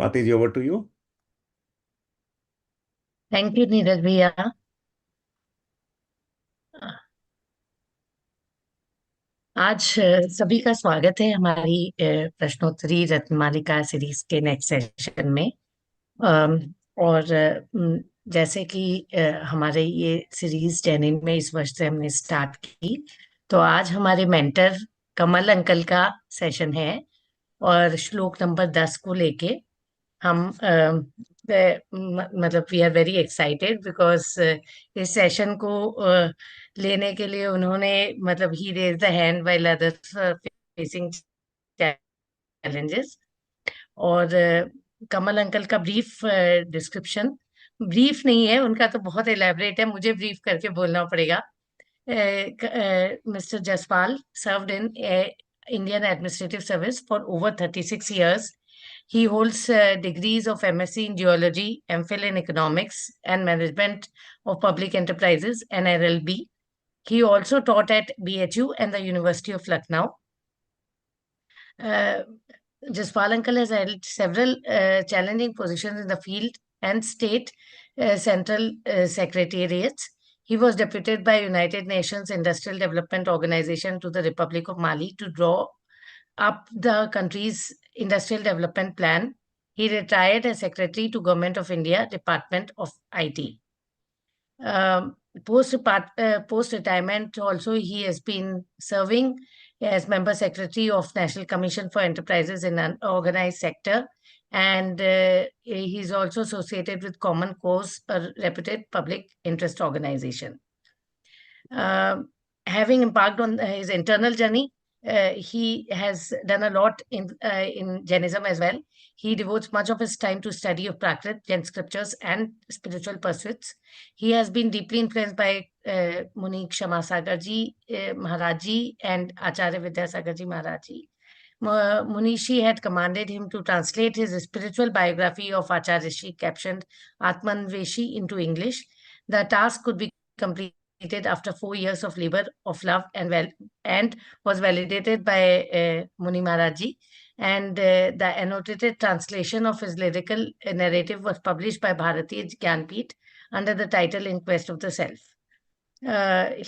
Swati ji, over to you. Thank you Neeraj भैया। आज सभी का स्वागत है हमारी प्रश्नोत्तरी रत्नमालिका सीरीज के नेक्स्ट सेशन में। अम, और जैसे कि हमारे ये सीरीज डेनिम में इस वर्ष से हमने स्टार्ट की, तो आज हमारे मेंटर कमल अंकल का सेशन है। और श्लोक नंबर 10 को लेके हम मतलब we are very excited because इस सेशन को लेने के लिए उन्होंने मतलब ही raise the hand while others facing challenges. और कमल अंकल का ब्रीफ डिस्क्रिप्शन, ब्रीफ नहीं है उनका, तो बहुत एलैबोरेट है, मुझे ब्रीफ करके बोलना पड़ेगा। Mr. Jaspal served in Indian Administrative Service for over 36 years. He holds degrees of MSc in Geology, MPhil in Economics and Management of Public Enterprises, and LLB. He also taught at BHU and the University of Lucknow. Uh, Jaspal uncle has held several challenging positions in the field and state central secretariats. He was deputed by United Nations Industrial Development Organization to the Republic of Mali to draw up the country's industrial development plan. He retired as secretary to Government of India, Department of IT. Um, post retirement, also he has been serving as member secretary of National Commission for Enterprises in Unorganized Sector, and he's also associated with Common Cause, a reputed public interest organization. Um Having embarked on his internal journey, he has done a lot in Jainism as well. He devotes much of his time to study of Prakrit, Jain scriptures, and spiritual pursuits. He has been deeply influenced by Muni Kshama Sagar ji, Maharaj ji, and Acharya Vidyasagar ji Maharaj ji. Munishi had commanded him to translate his spiritual biography of Acharya Shi, captioned Atmanveshi, into English. The task could be completed after 4 years of labor of love and was validated by Muni Maharaji. And the annotated translation of his lyrical narrative was published by Bharati Jnanpith under the title In Quest of the Self.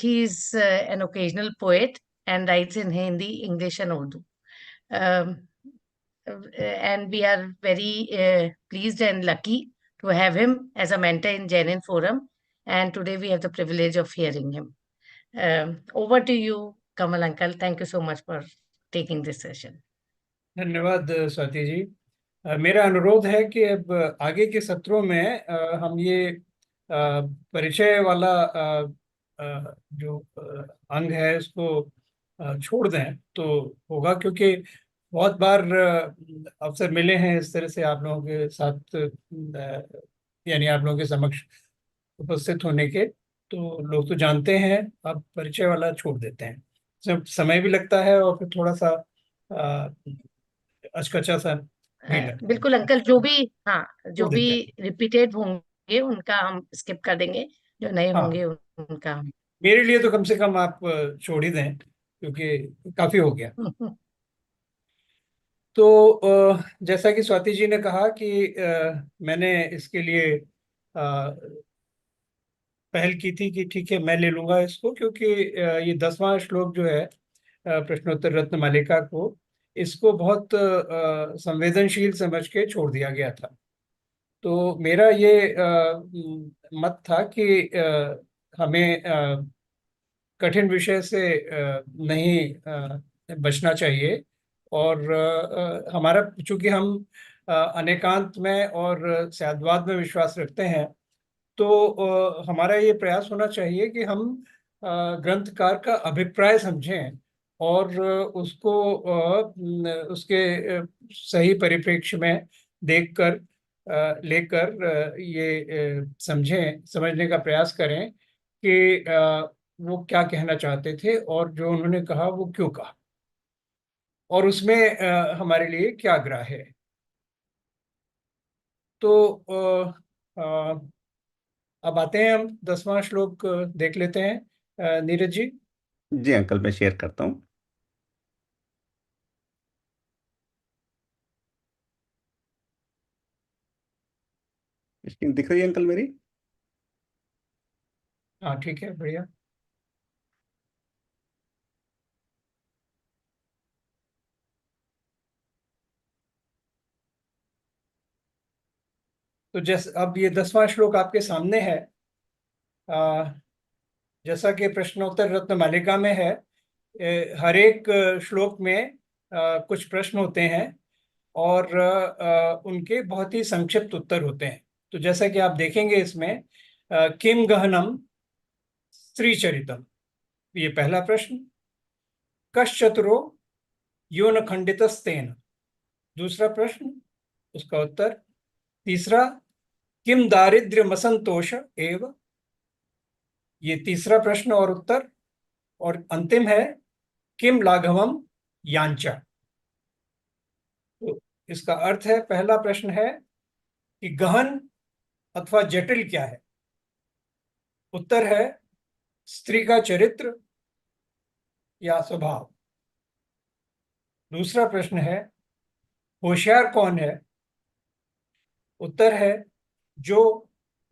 He is an occasional poet and writes in Hindi, English, and Urdu. Um, and we are very pleased and lucky to have him as a mentor in Jainin Forum. And today we have the privilege of hearing him. Over to you, Kamal Uncle. Thank you so much for taking this session. धन्यवाद स्वाति जी। मेरा अनुरोध है कि अब आगे के सत्रों में हम ये परिचय वाला जो अंग है उसको छोड़ दें तो होगा, क्योंकि बहुत बार अवसर मिले हैं इस तरह से आप लोगों के साथ, यानी आप लोगों के समक्ष उपस्थित होने के, तो लोग तो जानते हैं। अब परिचय वाला छोड़ देते हैं, इसमें समय भी लगता है और फिर थोड़ा सा अचकचा सा भी लगता है। बिल्कुल अंकल, जो भी, हाँ, जो छोड़ भी देते हैं। रिपीटेड होंगे उनका हम स्किप कर देंगे, जो नए हाँ, होंगे उनका हम मेरे लिए तो कम से कम आप छोड़ ही दें, क्योंकि काफी हो गया। तो जैसा कि स्वाति जी ने कहा कि मैंने इसके लिए पहल की थी कि ठीक है मैं ले लूंगा इसको, क्योंकि ये 10वां श्लोक जो है प्रश्नोत्तर रत्न मालिका को, इसको बहुत संवेदनशील समझ के छोड़ दिया गया था। तो मेरा ये मत था कि हमें कठिन विषय से नहीं बचना चाहिए। और हमारा, चूंकि हम अनेकांत में और सद्भाव में विश्वास रखते हैं, तो हमारा ये प्रयास होना चाहिए कि हम ग्रंथकार का अभिप्राय समझें और उसको उसके सही परिप्रेक्ष्य में देखकर लेकर समझने का प्रयास करें कि वो क्या कहना चाहते थे और जो उन्होंने कहा वो क्यों कहा, और उसमें हमारे लिए क्या ग्राह्य है। तो अब आते हैं, हम 10वां श्लोक देख लेते हैं। नीरज जी। जी अंकल, मैं शेयर करता हूँ। स्क्रीन दिख रही है अंकल मेरी? हाँ ठीक है, बढ़िया। तो जैसे अब ये 10वां श्लोक आपके सामने है। आ, जैसा कि प्रश्नोत्तर रत्न मालिका में है, हर एक श्लोक में कुछ प्रश्न होते हैं और उनके बहुत ही संक्षिप्त उत्तर होते हैं। तो जैसा कि आप देखेंगे इसमें, किम गहनम स्त्रीचरितम, ये पहला प्रश्न। कश्चतुरो यो न खंडितस्तेन, दूसरा प्रश्न, उसका उत्तर। तीसरा, किम दारिद्र्यमसंतोष एव, ये तीसरा प्रश्न और उत्तर। और अंतिम है, किम लाघवम यांचा। तो इसका अर्थ है, पहला प्रश्न है कि गहन अथवा जटिल क्या है। उत्तर है स्त्री का चरित्र या स्वभाव। दूसरा प्रश्न है होशियार कौन है। उत्तर है जो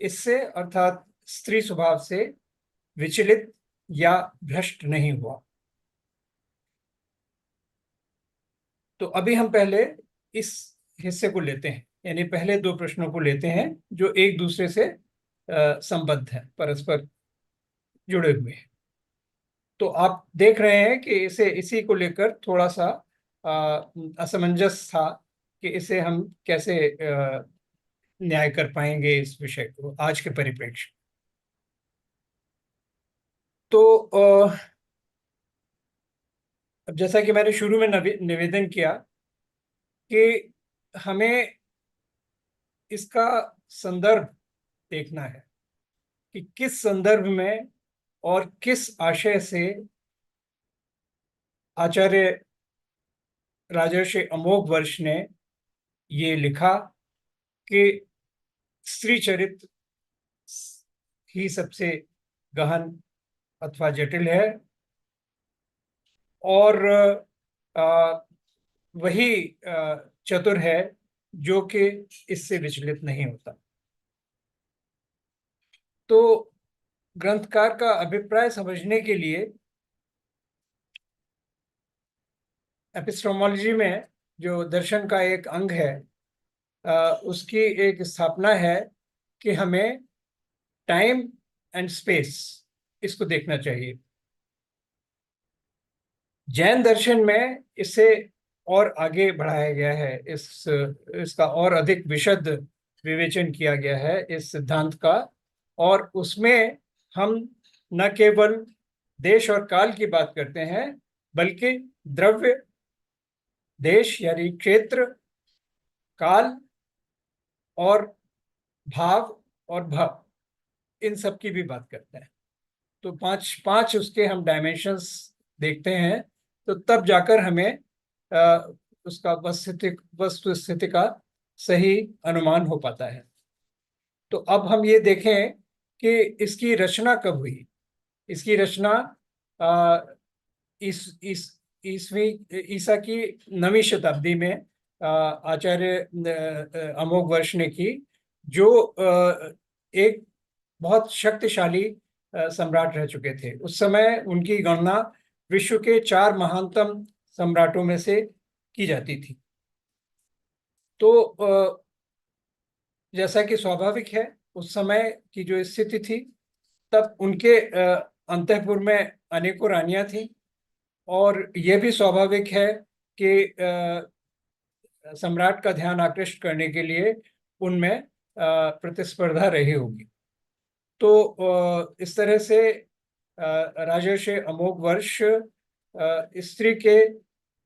इससे अर्थात स्त्री स्वभाव से विचलित या भ्रष्ट नहीं हुआ। तो अभी हम पहले इस हिस्से को लेते हैं, यानी पहले दो प्रश्नों को लेते हैं जो एक दूसरे से संबद्ध है, परस्पर जुड़े हुए हैं। तो आप देख रहे हैं कि इसे इसी को लेकर थोड़ा सा असमंजस था कि इसे हम कैसे न्याय कर पाएंगे इस विषय को आज के परिप्रेक्ष्य। तो अब जैसा कि मैंने शुरू में निवेदन किया कि हमें इसका संदर्भ देखना है कि किस संदर्भ में और किस आशय से आचार्य राजर्षि अमोघवर्ष ने ये लिखा कि स्त्री चरित्र ही सबसे गहन अथवा जटिल है और वही चतुर है जो कि इससे विचलित नहीं होता। तो ग्रंथकार का अभिप्राय समझने के लिए एपिस्टोमोलॉजी में जो दर्शन का एक अंग है, उसकी एक स्थापना है कि हमें टाइम एंड स्पेस इसको देखना चाहिए। जैन दर्शन में इसे और आगे बढ़ाया गया है, इसका और अधिक विशद विवेचन किया गया है इस सिद्धांत का। और उसमें हम न केवल देश और काल की बात करते हैं, बल्कि द्रव्य, देश यानी क्षेत्र, काल और भाव और भव, इन सब की भी बात करते हैं। तो पांच पांच उसके हम डायमेंशंस देखते हैं, तो तब जाकर हमें उसका वस्तु स्थिति का सही अनुमान हो पाता है। तो अब हम ये देखें कि इसकी रचना कब हुई। इसकी रचना इस ईसवी ईसा की 9वीं शताब्दी में आचार्य अमोघवर्ष ने की, जो एक बहुत शक्तिशाली सम्राट रह चुके थे। उस समय उनकी गणना विश्व के 4 महानतम सम्राटों में से की जाती थी। तो जैसा कि स्वाभाविक है, उस समय की जो स्थिति थी, तब उनके अंतःपुर में अनेकों रानियां थीं और यह भी स्वाभाविक है कि सम्राट का ध्यान आकृष्ट करने के लिए उनमें प्रतिस्पर्धा रही होगी। तो इस तरह से राजर्षि अमोघवर्ष स्त्री के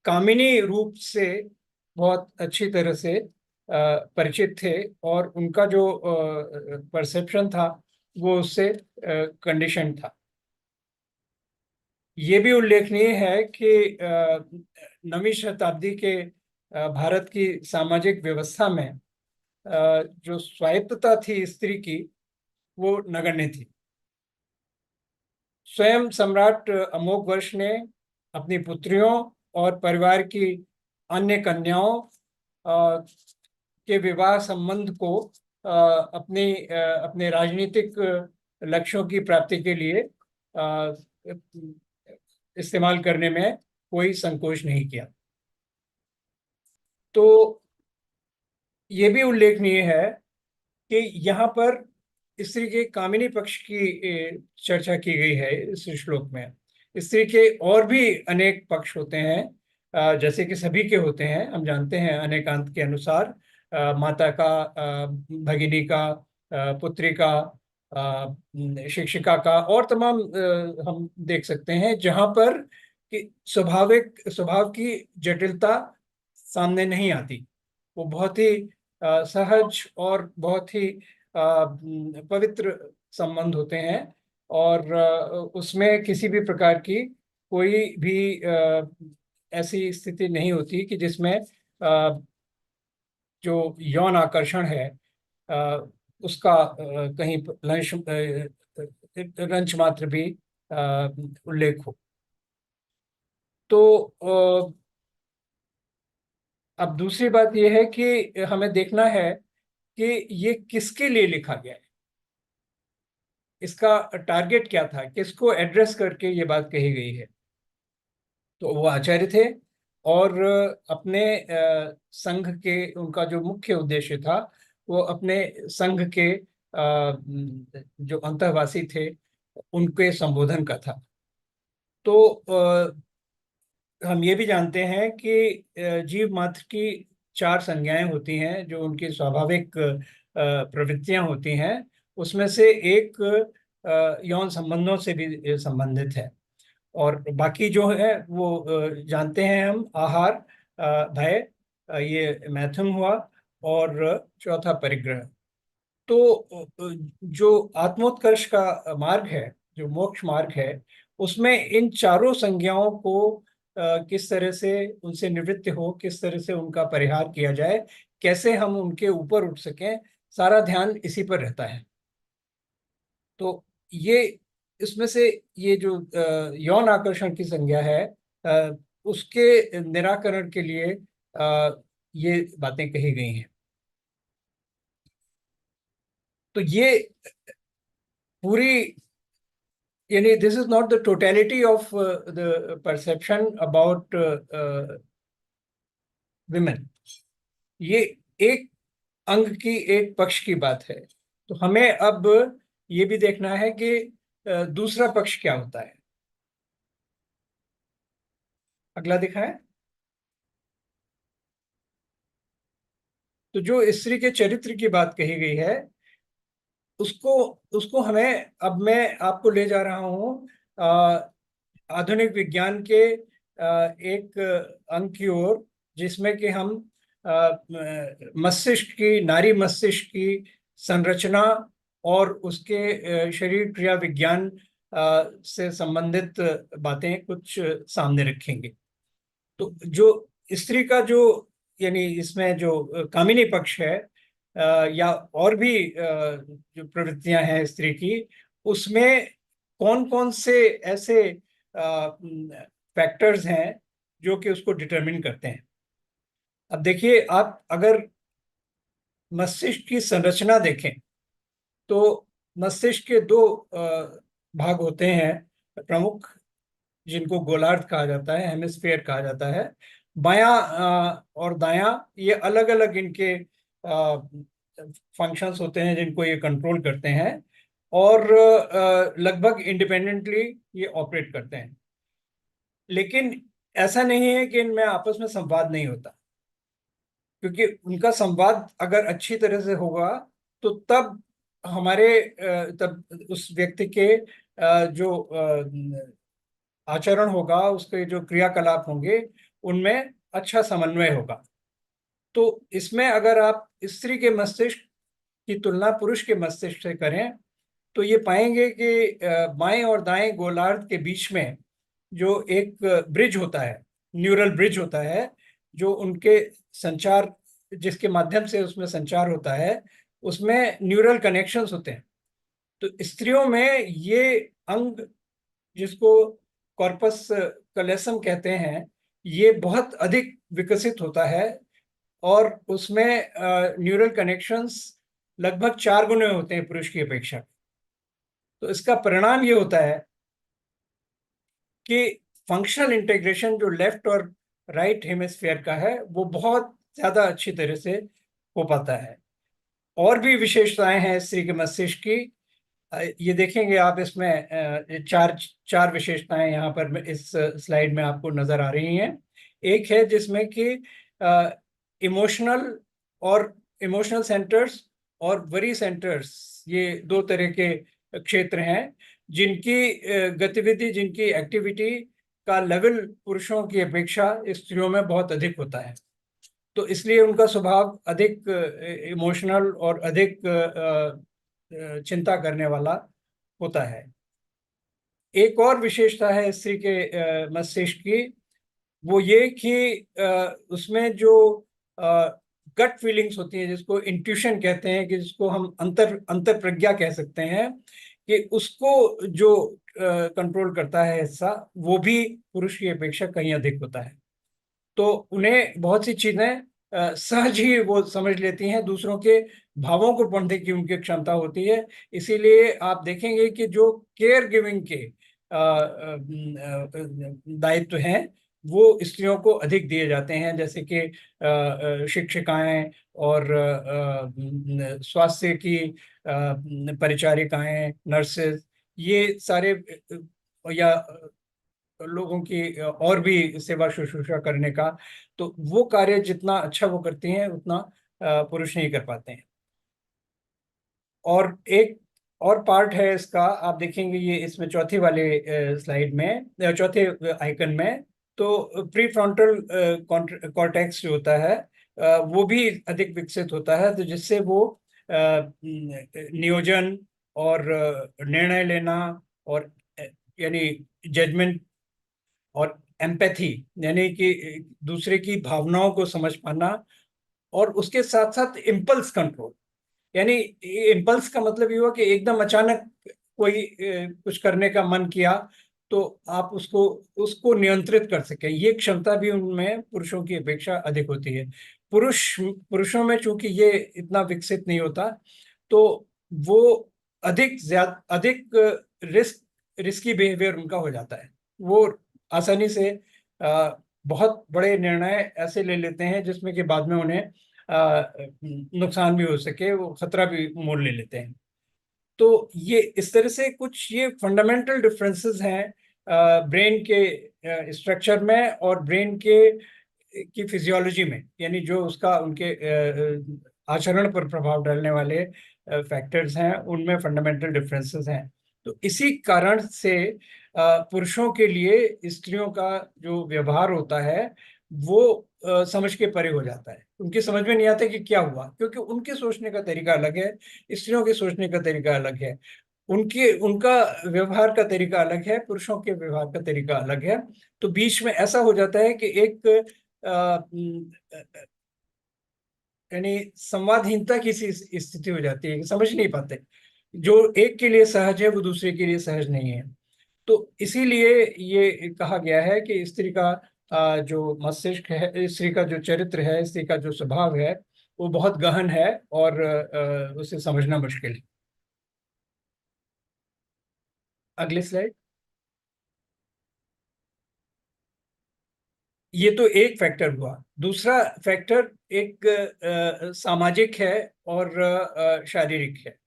कामिनी रूप से बहुत अच्छी तरह से परिचित थे और उनका जो परसेप्शन था वो उससे कंडीशन था। ये भी उल्लेखनीय है कि 9वीं शताब्दी के भारत की सामाजिक व्यवस्था में जो स्वायत्तता थी स्त्री की, वो नगण्य थी। स्वयं सम्राट अमोघवर्ष ने अपनी पुत्रियों और परिवार की अन्य कन्याओं के विवाह संबंध को अपने राजनीतिक लक्ष्यों की प्राप्ति के लिए इस्तेमाल करने में कोई संकोच नहीं किया। तो ये भी उल्लेखनीय है कि यहाँ पर स्त्री के कामिनी पक्ष की चर्चा की गई है इस श्लोक में। स्त्री के और भी अनेक पक्ष होते हैं, जैसे कि सभी के होते हैं। हम जानते हैं अनेकांत के अनुसार माता का, भगिनी का, पुत्री का, शिक्षिका का, और तमाम हम देख सकते हैं जहाँ पर कि स्वभाव की जटिलता सामने नहीं आती। वो बहुत ही सहज और बहुत ही पवित्र संबंध होते हैं, और उसमें किसी भी प्रकार की कोई भी ऐसी स्थिति नहीं होती कि जिसमें जो यौन आकर्षण है उसका कहीं रंच मात्र भी उल्लेख हो। तो अब दूसरी बात यह है कि हमें देखना है कि ये किसके लिए लिखा गया है, इसका टारगेट क्या था, किसको एड्रेस करके ये बात कही गई है। तो वो आचार्य थे, और अपने संघ के, उनका जो मुख्य उद्देश्य था वो अपने संघ के जो अंतःवासी थे उनके संबोधन का था। तो हम ये भी जानते हैं कि जीव मात्र की 4 संज्ञाएं होती हैं जो उनकी स्वाभाविक प्रवृत्तियां होती हैं। उसमें से एक यौन संबंधों से भी संबंधित है, और बाकी जो है वो जानते हैं हम। आहार, भय, ये मैथुन हुआ, और चौथा परिग्रह। तो जो आत्मोत्कर्ष का मार्ग है, जो मोक्ष मार्ग है, उसमें इन चारों संज्ञाओं को किस तरह से उनसे निवृत्त हो, किस तरह से उनका परिहार किया जाए, कैसे हम उनके ऊपर उठ सकें, सारा ध्यान इसी पर रहता है। तो ये इसमें से ये जो यौन आकर्षण की संज्ञा है, उसके निराकरण के लिए ये बातें कही गई हैं। तो ये पूरी, यानी this is not the totality of the perception about women. ये एक अंग की, एक पक्ष की बात है। तो हमें अब ये भी देखना है कि दूसरा पक्ष क्या होता है। अगला दिखाएं। तो जो स्त्री के चरित्र की बात कही गई है, उसको उसको हमें, अब मैं आपको ले जा रहा हूँ आधुनिक विज्ञान के एक अंग की ओर, जिसमें कि हम मस्तिष्क की, नारी मस्तिष्क की संरचना और उसके शरीर क्रिया विज्ञान से संबंधित बातें कुछ सामने रखेंगे। तो जो स्त्री का जो, यानी इसमें जो कामिनी पक्ष है, या और भी जो प्रवृत्तियां हैं स्त्री की, उसमें कौन कौन से ऐसे फैक्टर्स हैं जो कि उसको डिटरमिन करते हैं। अब देखिए, आप अगर मस्तिष्क की संरचना देखें तो मस्तिष्क के 2 भाग होते हैं प्रमुख, जिनको गोलार्ध कहा जाता है, हेमिस्फीयर कहा जाता है। बायां और दायां, ये अलग अलग इनके फंक्शंस होते हैं जिनको ये कंट्रोल करते हैं, और लगभग इंडिपेंडेंटली ये ऑपरेट करते हैं। लेकिन ऐसा नहीं है कि इनमें आपस में संवाद नहीं होता, क्योंकि उनका संवाद अगर अच्छी तरह से होगा तो तब तब उस व्यक्ति के जो आचरण होगा, उसके जो क्रियाकलाप होंगे, उनमें अच्छा समन्वय होगा। तो इसमें अगर आप स्त्री के मस्तिष्क की तुलना पुरुष के मस्तिष्क से करें तो ये पाएंगे कि बाएं और दाएं गोलार्ध के बीच में जो एक ब्रिज होता है, न्यूरल ब्रिज होता है, जो उनके संचार, जिसके माध्यम से उसमें संचार होता है, उसमें न्यूरल कनेक्शंस होते हैं। तो स्त्रियों में ये अंग, जिसको कॉर्पस कलेसम कहते हैं, ये बहुत अधिक विकसित होता है, और उसमें न्यूरल कनेक्शंस लगभग 4 गुने होते हैं पुरुष की अपेक्षा। तो इसका परिणाम ये होता है कि फंक्शनल इंटीग्रेशन जो लेफ्ट और राइट हेमिस्फीयर का है वो बहुत ज्यादा अच्छी तरह से हो पाता है। और भी विशेषताएं हैं स्त्री के मस्तिष्क की। ये देखेंगे आप, इसमें चार चार विशेषताएं यहाँ पर इस स्लाइड में आपको नजर आ रही हैं। एक है जिसमें कि इमोशनल और इमोशनल सेंटर्स और वरी सेंटर्स, ये दो तरह के क्षेत्र हैं जिनकी गतिविधि, जिनकी एक्टिविटी का लेवल पुरुषों की अपेक्षा स्त्रियों में बहुत अधिक होता है। तो इसलिए उनका स्वभाव अधिक इमोशनल और अधिक चिंता करने वाला होता है। एक और विशेषता है स्त्री के मस्तिष्क की, वो ये कि उसमें जो गट फीलिंग्स होती है, जिसको इंट्यूशन कहते हैं, कि जिसको हम अंतर प्रज्ञा कह सकते हैं, कि उसको जो कंट्रोल करता है हिस्सा, वो भी पुरुष की अपेक्षा कहीं अधिक होता है। तो उन्हें बहुत सी चीजें सहज ही वो समझ लेती हैं, दूसरों के भावों को पढ़ने की उनकी क्षमता होती है। इसीलिए आप देखेंगे कि जो केयर गिविंग के दायित्व हैं वो स्त्रियों को अधिक दिए जाते हैं, जैसे कि शिक्षिकाएं और स्वास्थ्य की परिचारिकाएं, नर्सेज, ये सारे या लोगों की और भी सेवा शुश्रूषा करने का, तो वो कार्य जितना अच्छा वो करती हैं उतना पुरुष नहीं कर पाते हैं। और एक और पार्ट है इसका, आप देखेंगे ये इसमें चौथी वाले स्लाइड में, चौथे आइकन में, तो प्री फ्रंटल कॉर्टेक्स जो होता है वो भी अधिक विकसित होता है, तो जिससे वो नियोजन और निर्णय लेना और यानी जजमेंट और एम्पैथी, यानी कि दूसरे की भावनाओं को समझ पाना, और उसके साथ साथ इम्पल्स कंट्रोल। यानी इम्पल्स का मतलब ये हुआ कि एकदम अचानक कोई कुछ करने का मन किया तो आप उसको उसको नियंत्रित कर सके, ये क्षमता भी उनमें पुरुषों की अपेक्षा अधिक होती है। पुरुषों में चूंकि ये इतना विकसित नहीं होता, तो वो अधिक रिस्की बिहेवियर उनका हो जाता है। वो आसानी से बहुत बड़े निर्णय ऐसे ले लेते हैं जिसमें कि बाद में उन्हें नुकसान भी हो सके, वो खतरा भी मोल ले लेते हैं। तो ये इस तरह से कुछ ये फंडामेंटल डिफरेंसेस हैं ब्रेन के स्ट्रक्चर में और ब्रेन के की फिजियोलॉजी में, यानी जो उसका उनके आचरण पर प्रभाव डालने वाले फैक्टर्स हैं, उनमें फंडामेंटल डिफरेंसेस हैं। तो इसी कारण से पुरुषों के लिए स्त्रियों का जो व्यवहार होता है वो समझ के परे हो जाता है। उनकी समझ में नहीं आता कि क्या हुआ, क्योंकि उनके सोचने का तरीका अलग है, स्त्रियों के सोचने का तरीका अलग है, उनका व्यवहार का तरीका अलग है, पुरुषों के व्यवहार का तरीका अलग है। तो बीच में ऐसा हो जाता है कि एक यानी संवादहीनता की सी स्थिति हो जाती है कि समझ नहीं पाते, जो एक के लिए सहज है वो दूसरे के लिए सहज नहीं है। तो इसीलिए ये कहा गया है कि स्त्री का जो मस्तिष्क है, स्त्री का जो चरित्र है, स्त्री का जो स्वभाव है, वो बहुत गहन है और उसे समझना मुश्किल है। अगले स्लाइड। ये तो एक फैक्टर हुआ। दूसरा फैक्टर एक सामाजिक है और शारीरिक है।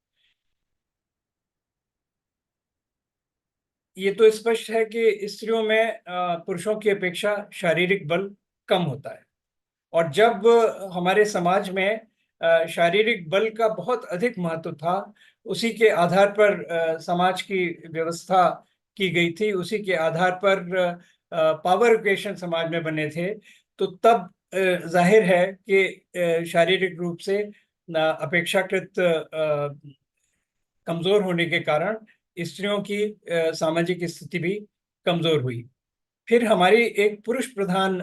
ये तो स्पष्ट है कि स्त्रियों में पुरुषों की अपेक्षा शारीरिक बल कम होता है, और जब हमारे समाज में शारीरिक बल का बहुत अधिक महत्व था, उसी के आधार पर समाज की व्यवस्था की गई थी, उसी के आधार पर पावर इक्वेशन समाज में बने थे, तो तब जाहिर है कि शारीरिक रूप से अपेक्षाकृत कमजोर होने के कारण स्त्रियों की सामाजिक स्थिति भी कमजोर हुई। फिर हमारी एक पुरुष प्रधान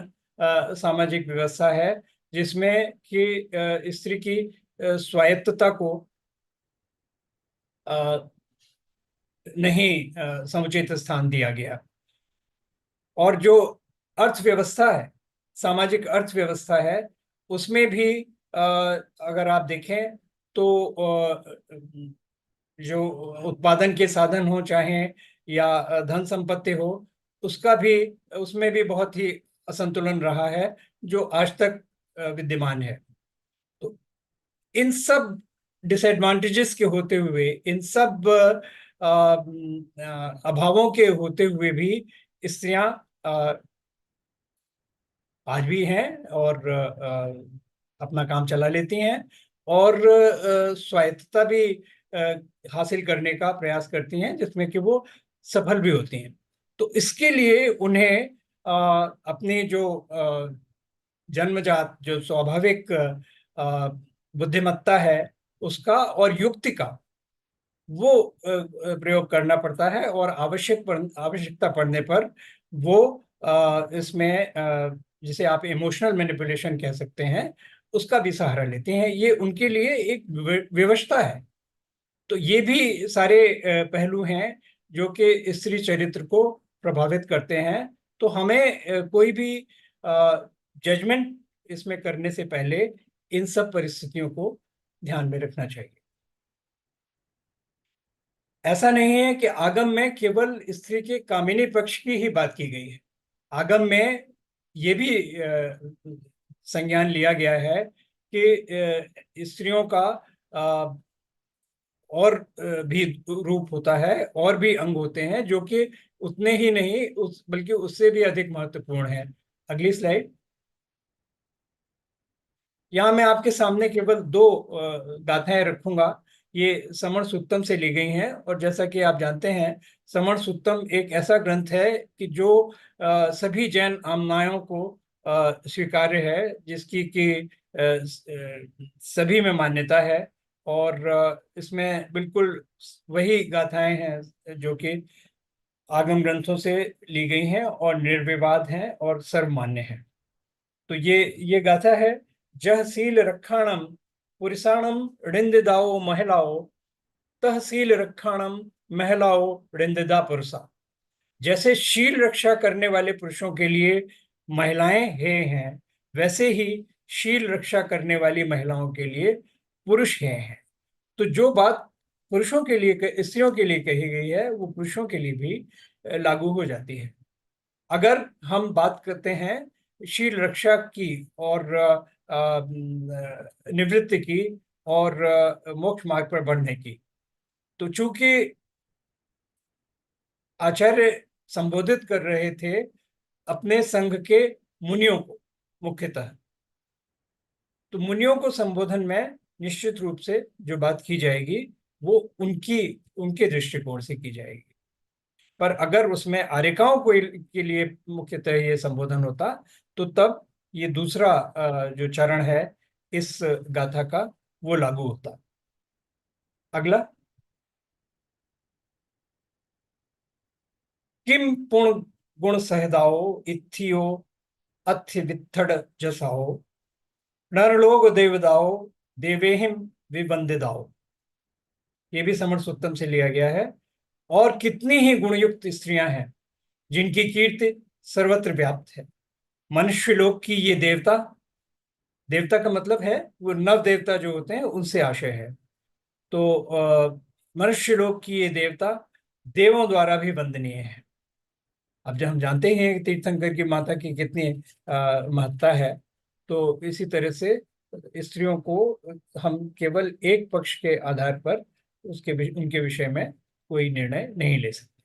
सामाजिक व्यवस्था है जिसमें कि स्त्री की स्वायत्तता को नहीं समुचित स्थान दिया गया। और जो अर्थव्यवस्था है, सामाजिक अर्थव्यवस्था है, उसमें भी अगर आप देखें तो जो उत्पादन के साधन हो चाहे या धन संपत्ति हो, उसका भी, उसमें भी बहुत ही असंतुलन रहा है जो आज तक विद्यमान है। तो इन सब डिसएडवांटेजेस के होते हुए, इन सब अभावों के होते हुए भी स्त्रियां आज भी हैं और अपना काम चला लेती हैं और स्वायत्तता भी हासिल करने का प्रयास करती हैं, जिसमें कि वो सफल भी होती हैं। तो इसके लिए उन्हें अपनी जो जन्मजात जो स्वाभाविक बुद्धिमत्ता है उसका और युक्ति का वो प्रयोग करना पड़ता है, और आवश्यकता पड़ने पर वो इसमें जिसे आप इमोशनल मैनिपुलेशन कह सकते हैं, उसका भी सहारा लेते हैं। ये उनके लिए एक व्यवस्था है। तो ये भी सारे पहलू हैं जो कि स्त्री चरित्र को प्रभावित करते हैं। तो हमें कोई भी जजमेंट इसमें करने से पहले इन सब परिस्थितियों को ध्यान में रखना चाहिए। ऐसा नहीं है कि आगम में केवल स्त्री के कामिनी पक्ष की ही बात की गई है। आगम में ये भी संज्ञान लिया गया है कि स्त्रियों का और भी रूप होता है, और भी अंग होते हैं जो कि उतने ही नहीं बल्कि उससे भी अधिक महत्वपूर्ण है। अगली स्लाइड। यहाँ मैं आपके सामने केवल दो गाथाएं रखूंगा। ये समण सुत्तम से ली गई हैं, और जैसा कि आप जानते हैं समण सुत्तम एक ऐसा ग्रंथ है कि जो सभी जैन आमनायों को स्वीकार्य है, जिसकी कि सभी में मान्यता है, और इसमें बिल्कुल वही गाथाएं हैं जो कि आगम ग्रंथों से ली गई हैं और निर्विवाद हैं और सर्वमान्य हैं। तो ये गाथा है, जह सील रक्षाणम पुरुषाणम ऋंदिदाओ महिलाओ, तह सील रक्षाणम महिलाओ ऋंदिदा पुरुषा। जैसे शील रक्षा करने वाले पुरुषों के लिए महिलाएं हे हैं, वैसे ही शील रक्षा करने वाली महिलाओं के लिए पुरुष हे हैं। तो जो बात पुरुषों के लिए, स्त्रियों के लिए कही गई है, वो पुरुषों के लिए भी लागू हो जाती है। अगर हम बात करते हैं शील रक्षा की और निवृत्ति की और मोक्ष मार्ग पर बढ़ने की, तो चूंकि आचार्य संबोधित कर रहे थे अपने संघ के मुनियों को मुख्यतः, तो मुनियों को संबोधन में निश्चित रूप से जो बात की जाएगी वो उनके दृष्टिकोण से की जाएगी। पर अगर उसमें आर्यिकाओं को के लिए मुख्यतः ये संबोधन होता, तो तब ये दूसरा जो चरण है इस गाथा का, वो लागू होता। अगला। किम पुण्य गुण सहदाओ इत्थियो अथ्य वित्थड़ जसाओ, नरलोक देवदाओ देवेहिम विवंदिदाओ। ये भी समण सुत्तम से लिया गया है। और कितनी ही गुणयुक्त स्त्रियां हैं जिनकी कीर्ति सर्वत्र व्याप्त है। मनुष्य लोक की ये देवता, देवता का मतलब है वो नव देवता जो होते हैं उनसे आशय है। तो मनुष्य लोक की ये देवता देवों द्वारा भी वंदनीय है। अब जब हम जानते हैं कि तीर्थंकर की माता की कितनी महत्ता है, तो इसी तरह से स्त्रियों को हम केवल एक पक्ष के आधार पर उनके विषय में कोई निर्णय नहीं ले सकते।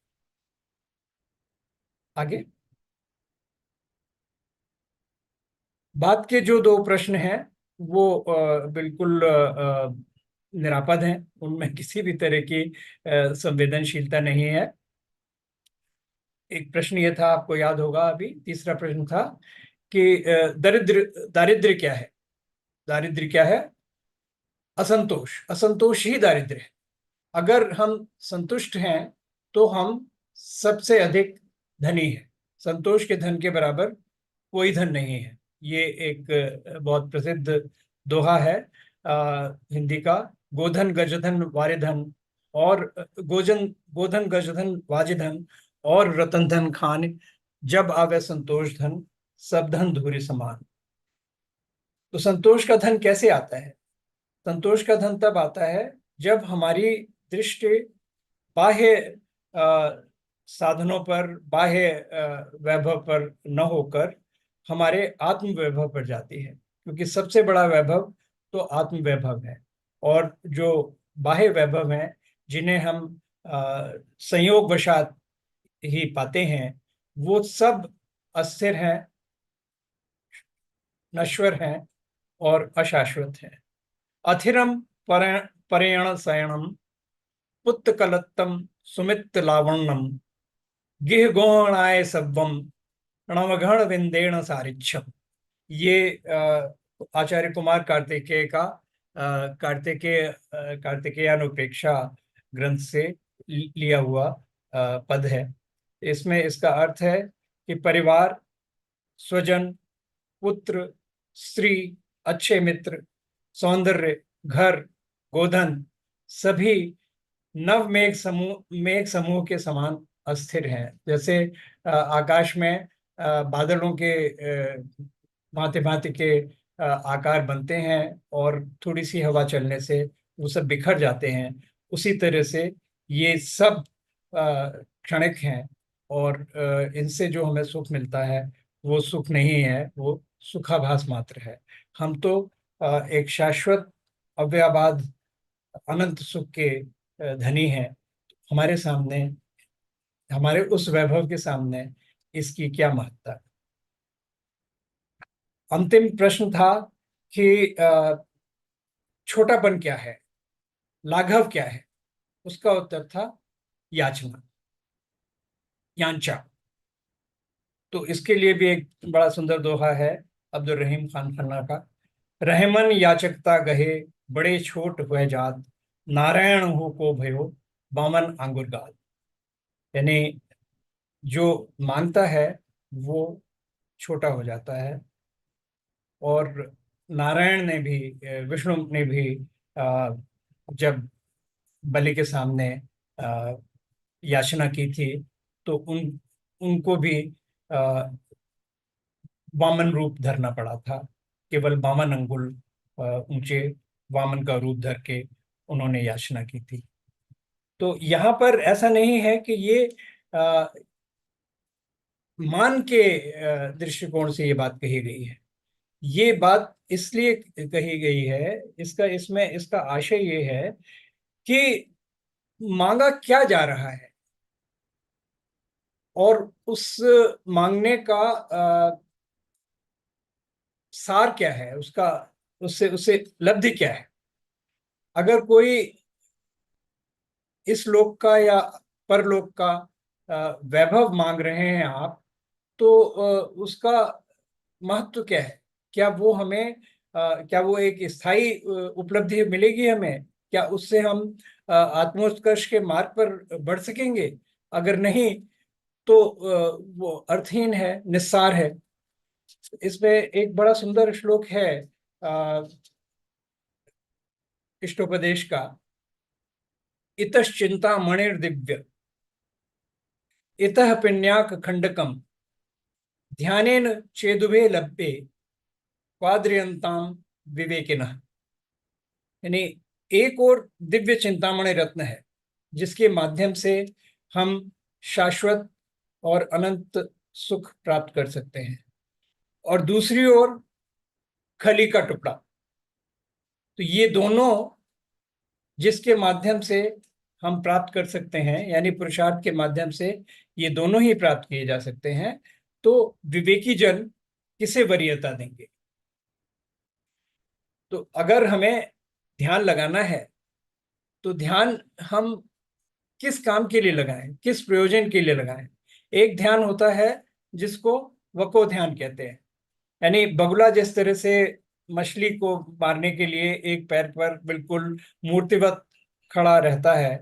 आगे। बात के जो दो प्रश्न हैं वो बिल्कुल निरापद हैं, उनमें किसी भी तरह की संवेदनशीलता नहीं है। एक प्रश्न ये था, आपको याद होगा, अभी तीसरा प्रश्न था कि दारिद्र्य क्या है। दारिद्र्य क्या है? असंतोष। असंतोष ही दारिद्र्य है। अगर हम संतुष्ट हैं तो हम सबसे अधिक धनी हैं। संतोष के धन के बराबर कोई धन नहीं है। ये एक बहुत प्रसिद्ध दोहा है हिंदी का, गोधन गजधन वारिधन और गोधन गजधन वाजिधन और रतन धन खान, जब आवे संतोष धन सब धन धूरी समान। तो संतोष का धन कैसे आता है? संतोष का धन तब आता है जब हमारी दृष्टि बाह्य साधनों पर, बाह्य वैभव पर न होकर हमारे आत्म वैभव पर जाती है, क्योंकि सबसे बड़ा वैभव तो आत्म वैभव है। और जो बाह्य वैभव हैं जिन्हें हम संयोग वशात ही पाते हैं, वो सब अस्थिर हैं, नश्वर हैं और अशाश्वत हैं। अथिरम परेण शयनम पुत्तकलत्तम सुमित लावण्यम गिहगोहणाय सव्वम णवघण विंदेण सारिच्छम। ये आचार्य कुमार कार्तिकेय का कार्तिकेयानुप्रेक्षा ग्रंथ से लिया हुआ पद है। इसमें इसका अर्थ है कि परिवार, स्वजन, पुत्र, स्त्री, अच्छे मित्र, सौंदर्य, घर, गोधन सभी नव मेघ समूह के समान अस्थिर हैं। जैसे आकाश में बादलों के भांति भांति के आकार बनते हैं और थोड़ी सी हवा चलने से वो सब बिखर जाते हैं, उसी तरह से ये सब क्षणिक हैं। और इनसे जो हमें सुख मिलता है वो सुख नहीं है, वो सुखाभास मात्र है। हम तो एक शाश्वत, अव्ययाबाद, अनंत सुख के धनी हैं। हमारे सामने, हमारे उस वैभव के सामने इसकी क्या महत्ता। अंतिम प्रश्न था कि छोटापन क्या है, लाघव क्या है। उसका उत्तर था याचना, याचना। तो इसके लिए भी एक बड़ा सुंदर दोहा है अब्दुल रहीम खान खन्ना का। रहमन याचकता गहे बड़े छोट हुए जात, नारायण हो को भयो बामन आंगुर गाल। यानी जो मांगता है वो छोटा हो जाता है। और नारायण ने भी, विष्णु ने भी जब बलि के सामने याचना की थी तो उनको भी वामन रूप धरना पड़ा था। केवल वामन अंगुल ऊंचे वामन का रूप धर के उन्होंने याचना की थी। तो यहाँ पर ऐसा नहीं है कि ये मान के दृष्टिकोण से ये बात कही गई है। ये बात इसलिए कही गई है, इसका आशय ये है कि मांगा क्या जा रहा है और उस मांगने का सार क्या है, उसका उससे उससे लब्धि क्या है। अगर कोई इस लोक का या परलोक का वैभव मांग रहे हैं आप, तो उसका महत्व क्या है। क्या वो हमें क्या वो एक स्थायी उपलब्धि मिलेगी हमें? क्या उससे हम आत्मोत्कर्ष के मार्ग पर बढ़ सकेंगे? अगर नहीं तो वो अर्थहीन है, निस्सार है। इसमें एक बड़ा सुंदर श्लोक है इष्टोपदेश का। इतश्चिंता मणिर्दिव्य इतः पिण्याक खंडकम ध्यानेन चेदुभे लभ्ये क्वाद्रियंताम विवेकिनः। यानी एक और दिव्य चिंतामणि रत्न है जिसके माध्यम से हम शाश्वत और अनंत सुख प्राप्त कर सकते हैं, और दूसरी ओर खली का टुकड़ा। तो ये दोनों जिसके माध्यम से हम प्राप्त कर सकते हैं, यानी पुरुषार्थ के माध्यम से ये दोनों ही प्राप्त किए जा सकते हैं, तो विवेकी जन किसे वरीयता देंगे। तो अगर हमें ध्यान लगाना है तो ध्यान हम किस काम के लिए लगाएं, किस प्रयोजन के लिए लगाएं। एक ध्यान होता है जिसको वको ध्यान कहते हैं, यानी बगुला जिस तरह से मछली को मारने के लिए एक पैर पर बिल्कुल मूर्तिवत खड़ा रहता है,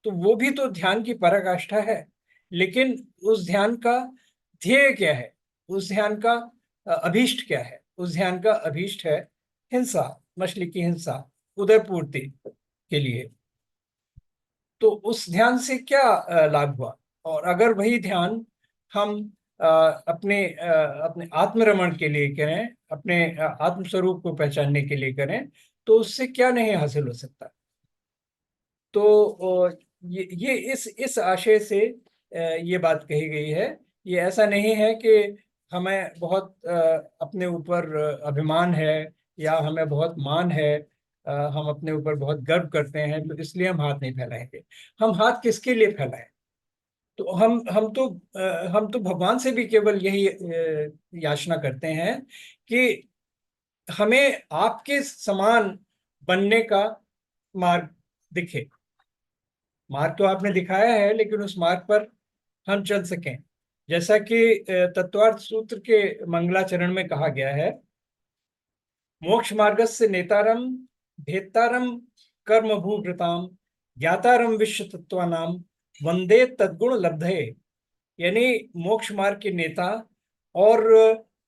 तो वो भी तो ध्यान की पराकाष्ठा है। लेकिन उस ध्यान का ध्येय क्या है, उस ध्यान का अभीष्ट क्या है? उस ध्यान का अभीष्ट है हिंसा, मछली की हिंसा, उदरपूर्ति के लिए। तो उस ध्यान से क्या लाभ हुआ? और अगर वही ध्यान हम अपने आत्मरमण के लिए करें, अपने आत्म स्वरूप को पहचानने के लिए करें, तो उससे क्या नहीं हासिल हो सकता। तो ये इस आशय से ये बात कही गई है। ये ऐसा नहीं है कि हमें बहुत अपने ऊपर अभिमान है या हमें बहुत मान है, हम अपने ऊपर बहुत गर्व करते हैं तो इसलिए हम हाथ नहीं फैलाएंगे। हम हाथ किसके लिए फैलाएं? तो हम तो भगवान से भी केवल यही याचना करते हैं कि हमें आपके समान बनने का मार्ग दिखे। मार्ग तो आपने दिखाया है, लेकिन उस मार्ग पर हम चल सकें। जैसा कि तत्वार्थ सूत्र के मंगलाचरण में कहा गया है, मोक्ष मार्गस्य नेतारम भेत्तारम कर्म भूभृताम ज्ञातारम विश्व तत्वानाम वंदे तद्गुण लब्धये। यानी मोक्ष मार्ग के नेता और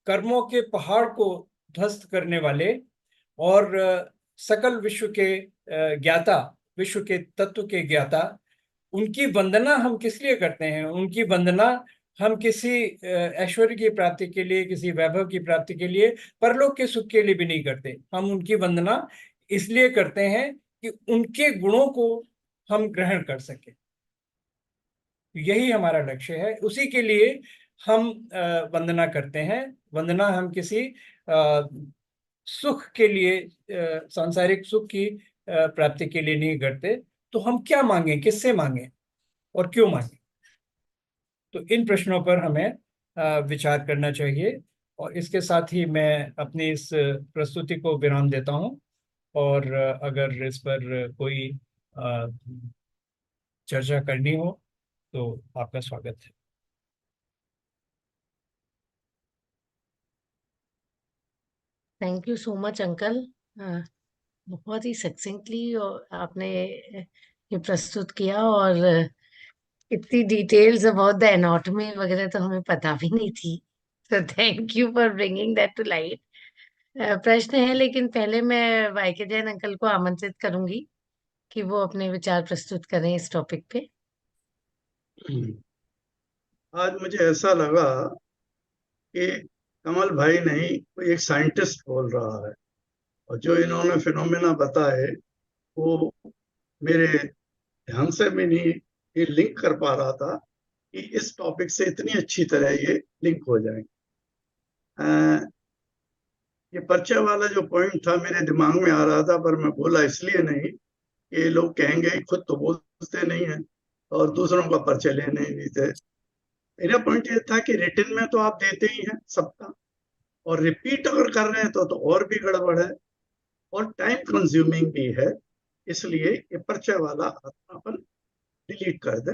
कर्मों के पहाड़ को ध्वस्त करने वाले और सकल विश्व के ज्ञाता, विश्व के तत्व के ज्ञाता, उनकी वंदना हम किस लिए करते हैं? उनकी वंदना हम किसी ऐश्वर्य की प्राप्ति के लिए, किसी वैभव की प्राप्ति के लिए, परलोक के सुख के लिए भी नहीं करते। हम उनकी वंदना इसलिए करते हैं कि उनके गुणों को हम ग्रहण कर सकें। यही हमारा लक्ष्य है, उसी के लिए हम वंदना करते हैं। वंदना हम किसी सुख के लिए, सांसारिक सुख की प्राप्ति के लिए नहीं करते। तो हम क्या मांगे, किससे मांगे और क्यों मांगे? तो इन प्रश्नों पर हमें विचार करना चाहिए। और इसके साथ ही मैं अपनी इस प्रस्तुति को विराम देता हूं। और अगर इस पर कोई चर्चा करनी हो तो आपका स्वागत है। Thank you so much uncle. बहुत ही सक्सेंटली आपने ये प्रस्तुत किया, और इतनी डिटेल्स अबाउट द एनाटॉमी वगैरह तो हमें पता भी नहीं थी। तो thank you for bringing that to light. प्रश्न है, लेकिन पहले मैं वाईके जैन अंकल को आमंत्रित करूंगी कि वो अपने विचार प्रस्तुत करें इस टॉपिक पे। आज मुझे ऐसा लगा कि कमल भाई नहीं, कोई एक साइंटिस्ट बोल रहा है, और जो इन्होंने फिनोमेना बताए वो मेरे ध्यान से भी नहीं ये लिंक कर पा रहा था कि इस टॉपिक से इतनी अच्छी तरह ये लिंक हो जाएंगे। ये परिचय वाला जो पॉइंट था मेरे दिमाग में आ रहा था, पर मैं बोला इसलिए नहीं कि ये लोग कहेंगे खुद तो बोलते नहीं है और दूसरों का परिचय लेने नहीं देते। मेरा पॉइंट ये था कि रिटन में तो आप देते ही हैं सबका, और रिपीट अगर कर रहे हैं तो और भी गड़बड़ है और टाइम कंज्यूमिंग भी है। इसलिए ये परिचय वाला अपन डिलीट कर दे।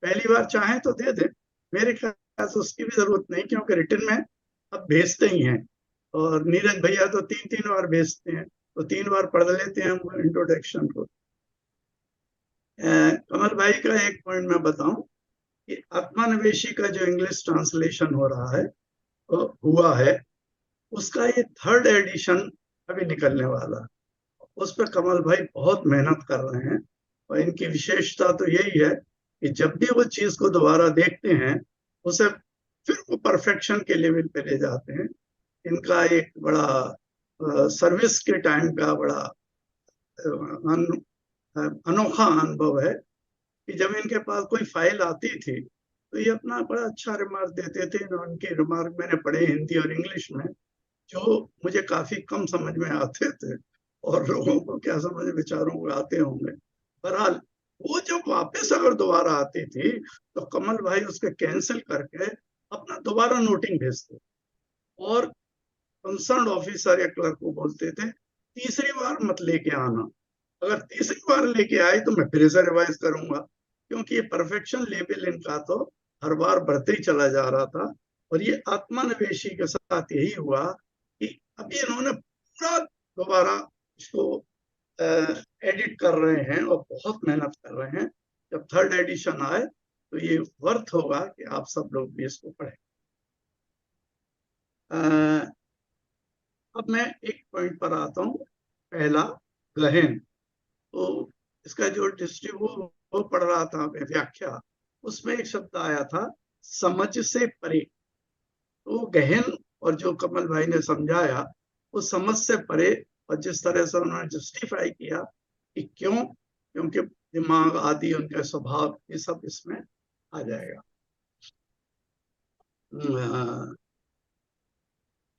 पहली बार चाहे तो दे दे, मेरे ख्याल से उसकी भी जरूरत नहीं, क्योंकि रिटन में अब भेजते ही हैं, और नीरज भैया तो 3-3 बार भेजते हैं, तो 3 बार पढ़ लेते हैं हम इंट्रोडक्शन को। कमल भाई का एक पॉइंट मैं बताऊं कि आत्मान्वेषी का जो इंग्लिश ट्रांसलेशन हो रहा है हुआ है, उसका ये 3rd एडिशन अभी निकलने वाला। उस पर कमल भाई बहुत मेहनत कर रहे हैं, और इनकी विशेषता तो यही है कि जब भी वो चीज को दोबारा देखते हैं उसे फिर वो परफेक्शन के लेवल पे ले जाते हैं। इनका एक बड़ा सर्विस के टाइम का बड़ा अनोखा अनुभव है कि जब इनके पास कोई फाइल आती थी तो ये अपना बड़ा अच्छा रिमार्क देते थे। उनके रिमार्क मैंने पढ़े हिंदी और इंग्लिश में, जो मुझे काफी कम समझ में आते थे, और लोगों को क्या समझ बेचारों को आते होंगे। बहरहाल वो जब वापस अगर दोबारा आती थी तो कमल भाई उसके कैंसिल करके अपना दोबारा नोटिंग भेजते, और कंसर्न ऑफिसर या क्लर्क को बोलते थे तीसरी बार मत लेके आना, अगर तीसरी बार लेके आए तो मैं फिर से रिवाइज करूंगा, क्योंकि ये परफेक्शन लेवल इनका तो हर बार बढ़ते ही चला जा रहा था। और ये आत्मान्वेषी के साथ यही हुआ कि अभी इन्होंने पूरा दोबारा इसको एडिट कर रहे हैं और बहुत मेहनत कर रहे हैं। जब 3rd एडिशन आए तो ये वर्थ होगा कि आप सब लोग भी इसको पढ़ें। अब मैं एक पॉइंट पर आता हूँ। पहला, गहन। तो इसका जो डिस्ट्रीब्यूट वो पढ़ रहा था व्याख्या, उसमें एक शब्द आया था समझ से परे। तो गहन और जो कमल भाई ने समझाया वो समझ से परे और जिस तरह से उन्होंने जस्टिफाई किया कि क्यों, क्योंकि दिमाग आदि उनके स्वभाव, ये सब इसमें आ जाएगा।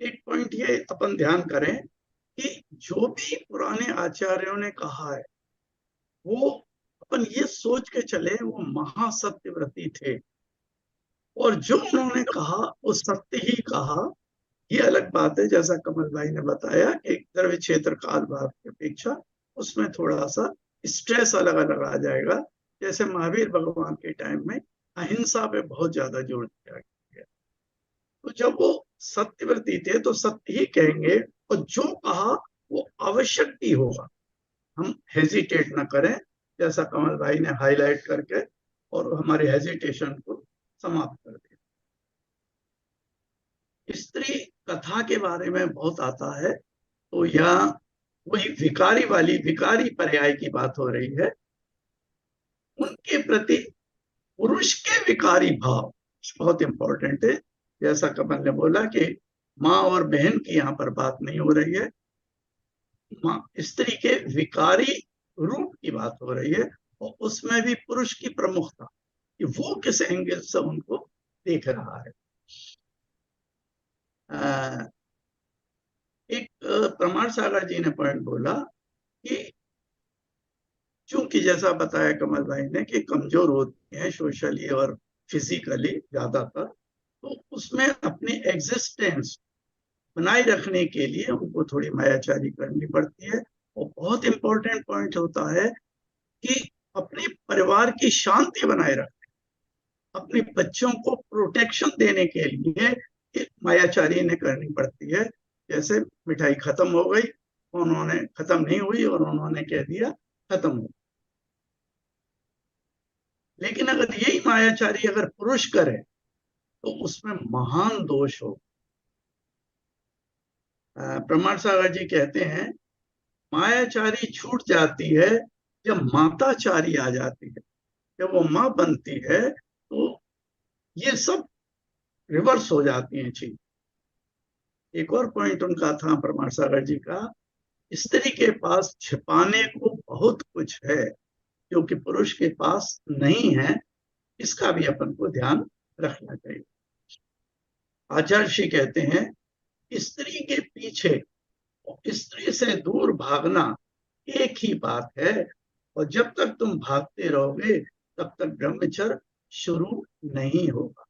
एक पॉइंट ये अपन ध्यान करें कि जो भी पुराने आचार्यों ने कहा है वो अपन ये सोच के चले वो महासत्यव्रती थे, और जो उन्होंने कहा वो सत्य ही कहा। ये अलग बात है, जैसा कमल भाई ने बताया कि द्रव्य क्षेत्र काल भाव की अपेक्षा उसमें थोड़ा सा स्ट्रेस अलग अलग आ जाएगा। जैसे महावीर भगवान के टाइम में अहिंसा पे बहुत ज्यादा जोर दिया गया, तो जब वो सत्यव्रती थे तो सत्य ही कहेंगे, और जो कहा वो आवश्यक ही होगा। हम हेजिटेट ना करें, जैसा कमल भाई ने हाईलाइट करके और हमारे हेजिटेशन को समाप्त कर दिया। स्त्री कथा के बारे में बहुत आता है, तो यहाँ वही विकारी पर्याय की बात हो रही है। उनके प्रति पुरुष के विकारी भाव बहुत इंपॉर्टेंट है। जैसा कमल ने बोला कि माँ और बहन की यहाँ पर बात नहीं हो रही है, माँ स्त्री के विकारी रूप की बात हो रही है, और उसमें भी पुरुष की प्रमुखता कि वो किस एंगल से उनको देख रहा है। एक प्रमाण सागर जी ने पॉइंट बोला कि चूंकि जैसा बताया कमल भाई ने कि कमजोर होती हैं सोशली और फिजिकली ज्यादातर, तो उसमें अपनी एग्जिस्टेंस बनाए रखने के लिए उनको थोड़ी मायाचारी करनी पड़ती है। और बहुत इंपॉर्टेंट पॉइंट होता है कि अपने परिवार की शांति बनाए रखने, अपने बच्चों को प्रोटेक्शन देने के लिए एक मायाचारी ने करनी पड़ती है। जैसे मिठाई खत्म हो गई, उन्होंने खत्म नहीं हुई और उन्होंने कह दिया खत्म हो। लेकिन अगर यही मायाचारी अगर पुरुष करे तो उसमें महान दोष हो। प्रमाण सागर जी कहते हैं मायाचारी छूट जाती है जब माताचारी आ जाती है। जब वो माँ बनती है तो ये सब रिवर्स हो जाती हैं चीज। एक और पॉइंट उनका था प्रमाण सागर जी का, स्त्री के पास छिपाने को बहुत कुछ है जो कि पुरुष के पास नहीं है। इसका भी अपन को ध्यान रखना चाहिए। आचार्य श्री कहते हैं स्त्री के पीछे स्त्री से दूर भागना एक ही बात है, और जब तक तुम भागते रहोगे तब तक ब्रह्मचर्य शुरू नहीं होगा।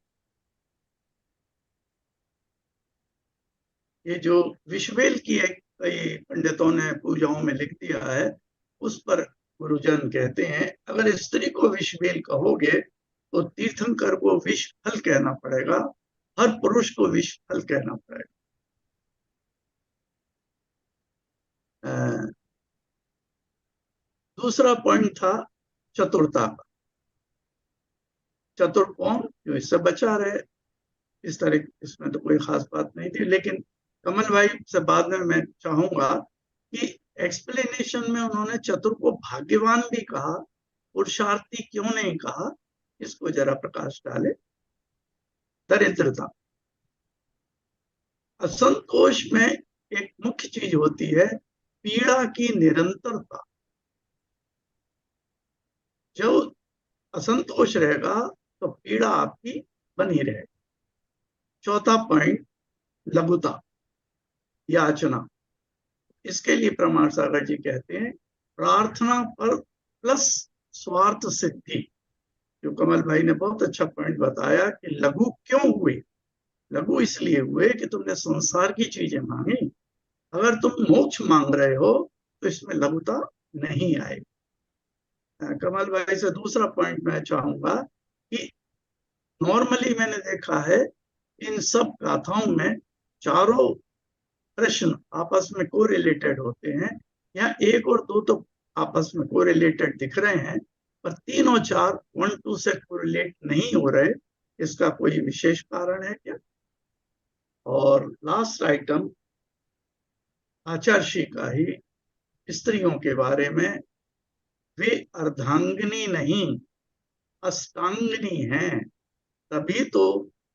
ये जो विश्वेल की एक कई पंडितों ने पूजाओं में लिख दिया है, उस पर गुरुजन कहते हैं अगर स्त्री को विश्वेल कहोगे तो तीर्थंकर को विश्वफल कहना पड़ेगा, हर पुरुष को विश्वफल कहना पड़ेगा। दूसरा पॉइंट था चतुरता का। चतुर कौन? जो इससे बचा रहे। इस तरह इसमें तो कोई खास बात नहीं थी, लेकिन कमल भाई से बाद में मैं चाहूंगा कि एक्सप्लेनेशन में उन्होंने चतुर को भाग्यवान भी कहा, पुरुषार्थी क्यों नहीं कहा, इसको जरा प्रकाश डाले। दरिद्रता, असंतोष में एक मुख्य चीज होती है पीड़ा की निरंतरता। जो असंतोष रहेगा तो पीड़ा आपकी बनी रहेगी। चौथा पॉइंट लघुता, याचना। इसके लिए प्रमाण सागर जी कहते हैं प्रार्थना पर प्लस स्वार्थ सिद्धि। जो कमल भाई ने बहुत अच्छा पॉइंट बताया कि लघु क्यों हुए। लघु इसलिए हुए कि तुमने संसार की चीजें मांगी। अगर तुम मोक्ष मांग रहे हो तो इसमें लघुता नहीं आएगी। कमल भाई से दूसरा पॉइंट मैं चाहूंगा कि नॉर्मली मैंने देखा है इन सब गाथाओं में चारों प्रश्न आपस में कोरिलेटेड होते हैं। यहाँ एक और दो तो आपस में कोरिलेटेड दिख रहे हैं, पर 3 और 4 1 2 से कोरिलेट नहीं हो रहे। इसका कोई विशेष कारण है क्या? और लास्ट आइटम आचार्य का ही स्त्रियों के बारे में, वे अर्धांगिनी नहीं अष्टांगिनी हैं, तभी तो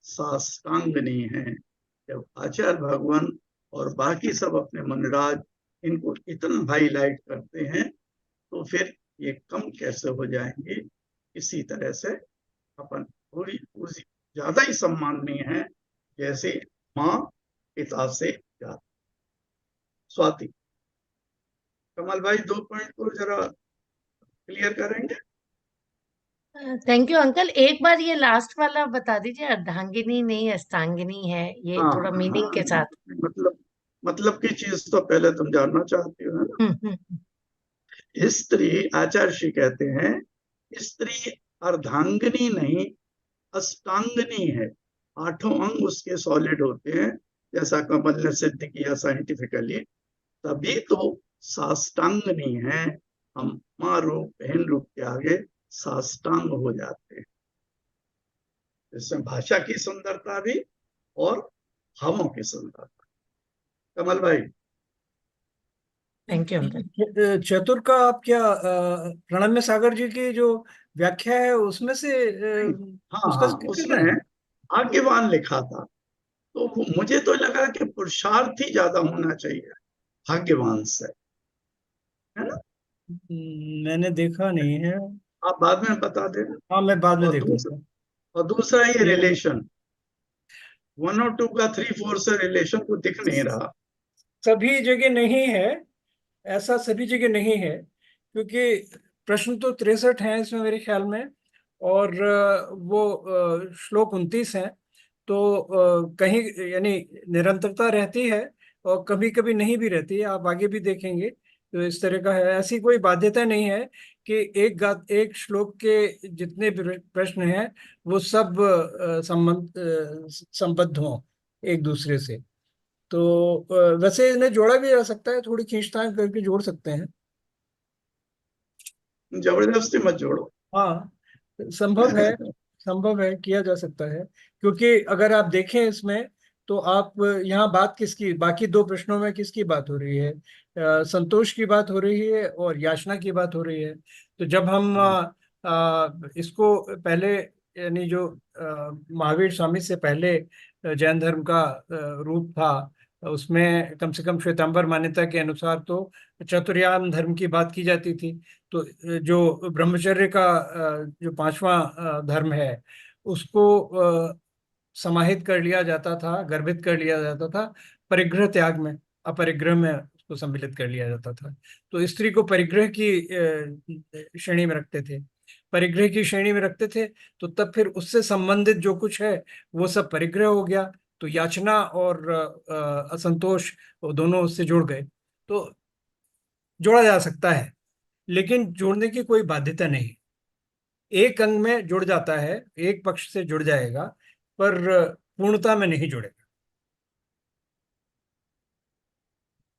साष्टांगिनी हैं। जब आचार्य भगवान और बाकी सब अपने मनराज इनको इतना हाईलाइट करते हैं तो फिर ये कम कैसे हो जाएंगे। इसी तरह से अपन थोड़ी उसी ज्यादा ही सम्माननीय है जैसे माँ पिता से ज्यादा। स्वाति, कमल भाई 2 पॉइंट को जरा क्लियर करेंगे। Thank you uncle. एक बार ये लास्ट वाला बता दीजिए, अर्धांगिनी नहीं अस्तांगिनी है, ये हाँ थोड़ा मीनिंग हाँ, के साथ। मतलब की चीज तो पहले तुम जानना चाहती हो, है ना। स्त्री, आचार्य श्री कहते हैं, स्त्री अर्धांगिनी नहीं अष्टांगिनी है। 8 अंग उसके सॉलिड होते हैं, जैसा कमल ने सिद्ध किया साइंटिफिकली। तभी तो साष्टांगिनी है। हम माँ रूप बहन रूप के आगे साष्टांग हो जाते हैं। इसमें भाषा की सुंदरता भी और भावों की सुंदरता। कमल भाई, थैंक यू अंकल। चतुर का आप क्या प्रणम्य सागर जी की जो व्याख्या है उसमें से हाँ उसका हाँ, जिक्र कर उसमें रहे हैं? भाग्यवान लिखा था, तो मुझे तो लगा कि पुरुषार्थ ही ज्यादा होना चाहिए भाग्यवान से, है ना। मैंने देखा नहीं है। आप बाद में बता देना। हाँ, मैं बाद में और देख दूसरा लूंगा। और दूसरा ये ये रिलेशन 1 और 2 का 3 4 से रिलेशन को दिख नहीं रहा। सभी जगह नहीं है, ऐसा सभी जगह नहीं है, क्योंकि प्रश्न तो 63 है इसमें मेरे ख्याल में, और वो श्लोक 29 है। तो कहीं यानी निरंतरता रहती है और कभी कभी नहीं भी रहती है, आप आगे भी देखेंगे। तो इस तरह का है, ऐसी कोई बाध्यता नहीं है कि एक श्लोक के जितने भी प्रश्न हैं वो सब संबद्ध हों एक दूसरे से। तो वैसे इन्हें जोड़ा भी जा सकता है, थोड़ी खींचतान करके जोड़ सकते हैं। जबरदस्ती मत जोड़ो। हाँ, संभव है, संभव है, किया जा सकता है। क्योंकि अगर आप देखें इसमें, तो आप यहाँ बात किसकी, बाकी 2 प्रश्नों में किसकी बात हो रही है? संतोष की बात हो रही है और याचना की बात हो रही है। तो जब हम इसको पहले, यानी जो महावीर स्वामी से पहले जैन धर्म का रूप था, उसमें कम से कम श्वेतांबर मान्यता के अनुसार तो चतुर्याम धर्म की बात की जाती थी। तो जो ब्रह्मचर्य का जो 5वां धर्म है, उसको समाहित कर लिया जाता था, गर्भित कर लिया जाता था परिग्रह त्याग में, अपरिग्रह में उसको सम्मिलित कर लिया जाता था। तो स्त्री को परिग्रह की श्रेणी में रखते थे, परिग्रह की श्रेणी में रखते थे। तो तब फिर उससे संबंधित जो कुछ है वो सब परिग्रह हो गया। तो याचना और असंतोष, वो दोनों उससे जुड़ गए। तो जोड़ा जा सकता है, लेकिन जोड़ने की कोई बाध्यता नहीं। एक अंग में जुड़ जाता है, एक पक्ष से जुड़ जाएगा, पर पूर्णता में नहीं जुड़ेगा।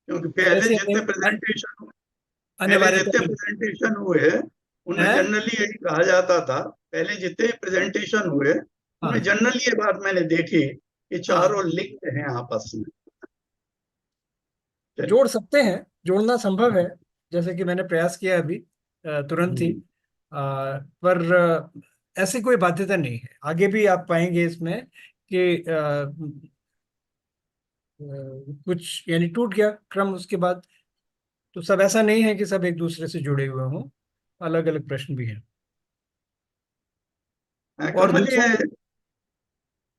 क्योंकि ऐसे पहले अनिवार्यता जितने नहीं प्रेजेंटेशन हुए उनमें है। जनरली यही कहा जाता था। पहले जितने प्रेजेंटेशन हुए उनमें हाँ, जनरली ये बात मैंने देखी कि हाँ, चारों लिंक्ड हैं आपस में। चलिए। जोड़ सकते हैं, जोड़ना संभव है, जैसे कि मैंने प्रयास किया अभी तुरंत ही। पर ऐसी कोई बाध्यता नहीं है। आगे भी आप पाएंगे इसमें कि कुछ यानी टूट गया क्रम उसके बाद। तो सब ऐसा नहीं है कि सब एक दूसरे से जुड़े हुए हों, अलग अलग प्रश्न भी हैं। और कमल, दूसरा,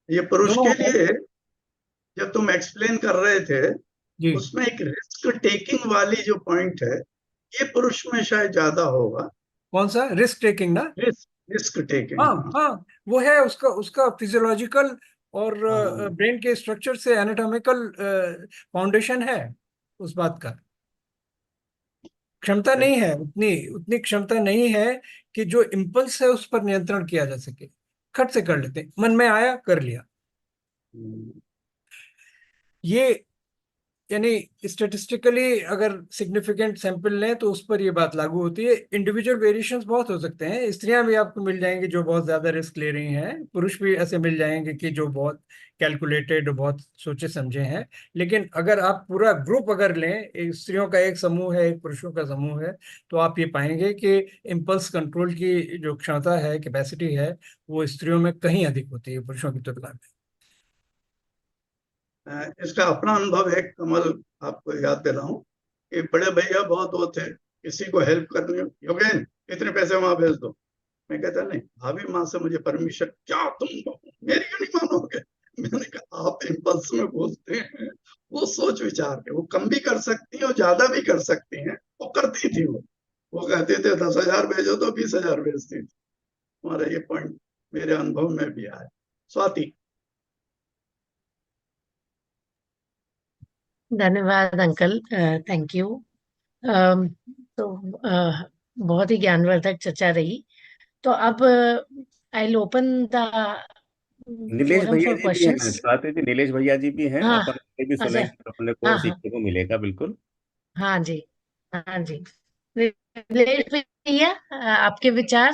ये पुरुष दोनों के होगा। लिए जब तुम एक्सप्लेन कर रहे थे, जी। उसमें एक रिस्क टेकिंग वाली जो पॉइंट है, ये पुरुष में शायद ज्यादा होगा। कौन सा रिस्क टेकिंग ना? रिस्क रिस्क टेकिंग, हाँ, हाँ। हाँ, वो है उसका उसका फिजियोलॉजिकल और हाँ, ब्रेन के स्ट्रक्चर से एनाटॉमिकल फाउंडेशन है उस बात का। क्षमता नहीं है, उतनी उतनी क्षमता नहीं है कि जो इम्पल्स है उस पर नियंत्रण किया जा सके। खट से कर लेते हैं, मन में आया कर लिया। ये यानी स्टेटिस्टिकली अगर सिग्निफिकेंट सैंपल लें तो उस पर ये बात लागू होती है। इंडिविजुअल वेरिएशंस बहुत हो सकते हैं, स्त्रियां भी आपको मिल जाएंगी जो बहुत ज्यादा रिस्क ले रही हैं, पुरुष भी ऐसे मिल जाएंगे कि जो बहुत कैलकुलेटेड, बहुत सोचे समझे हैं। लेकिन अगर आप पूरा ग्रुप अगर लें, एक स्त्रियों का एक समूह है, एक पुरुषों का समूह है, तो आप ये पाएंगे कि इम्पल्स कंट्रोल की जो क्षमता है, कैपेसिटी है, वो स्त्रियों में कहीं अधिक होती है पुरुषों की तुलना में। इसका अपना अनुभव है कमल, आपको याद दिलाऊं। एक बड़े भैया बहुत वो थे, किसी को हेल्प करनी हो, योगेन इतने पैसे वहां भेज दो, मैं कहता नहीं, भाभी माँ से मुझे परमिशन, क्या तुम मेरी क्यों नहीं मानोगे? मैंने कहा आप इम्पल्स में बोलते हैं, वो सोच विचार के, वो कम भी कर सकती है और ज्यादा भी कर सकती हैं, वो करती थी। वो कहते थे 10,000 भेजो तो 20,000 भेजती थी। हमारा ये पॉइंट मेरे अनुभव में भी आया। स्वाति। धन्यवाद अंकल, थैंक यू। तो बहुत ही ज्ञानवर्धक चर्चा रही। तो अब I open the Nilesh forum भैया फॉर जी भी हैं, क्वेश्चंस। स्वाति जी, नीलेश भैया जी भी हैं, हाँ, अपन ये भी अच्छा, सुनेंगे तो अपने को हाँ हाँ, सीखने को मिलेगा बिल्कुल। हाँ जी, हाँ जी। नीलेश भैया, आपके विचार।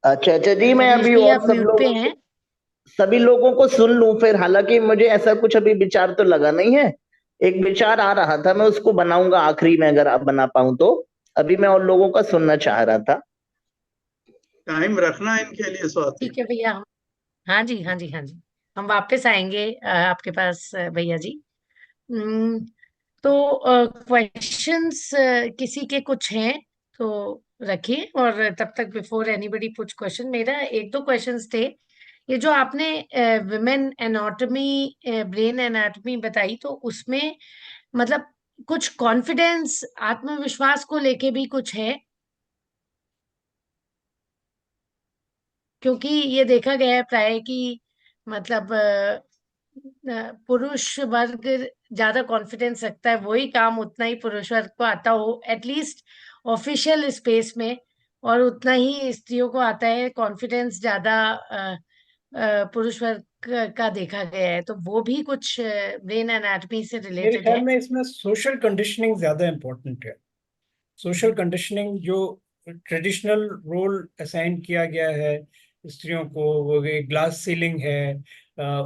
अच्छा अच्छा जी, मैं नीलेश अभी भैया और आप सब म्यूट पे लोगों हैं। को, सभी लोगों को सुन लूं फिर, हालांकि मुझे ऐसा कुछ अभी विचार तो लगा नहीं है। एक विचार आ रहा था, मैं उसको बनाऊंगा आखिरी में अगर आप बना पाऊं तो। अभी मैं और लोगों का सुनना चाह रहा था। टाइम रखना इनके लिए स्वाति। ठीक है भैया, हाँ जी, हाँ जी, हाँ जी, हम वापस आएंगे आपके पास भैया जी। हम्म, तो क्वेश्चंस किसी के कुछ हैं तो रखिए, और तब तक बिफोर एनीबडी पुट्स क्वेश्चन, मेरा एक दो क्वेश्चंस थे। ये जो आपने विमेन एनाटॉमी, ब्रेन एनाटॉमी बताई, तो उसमें मतलब कुछ कॉन्फिडेंस, आत्मविश्वास को लेके भी कुछ है? क्योंकि ये देखा गया है प्राय कि मतलब पुरुष वर्ग ज्यादा कॉन्फिडेंस रखता है, वही काम उतना ही पुरुष वर्ग को आता हो एटलीस्ट ऑफिशियल स्पेस में, और उतना ही स्त्रियों को आता है कॉन्फिडेंस ज्यादा पुरुष वर्ग का देखा गया है। तो वो भी कुछ ब्रेन एनाटॉमी से मेरे रिलेटेड ख्याल है? में इसमें सोशल कंडीशनिंग ज्यादा इम्पोर्टेंट है। सोशल कंडीशनिंग जो ट्रेडिशनल रोल असाइन किया गया है स्त्रियों को, वो एक ग्लास सीलिंग है,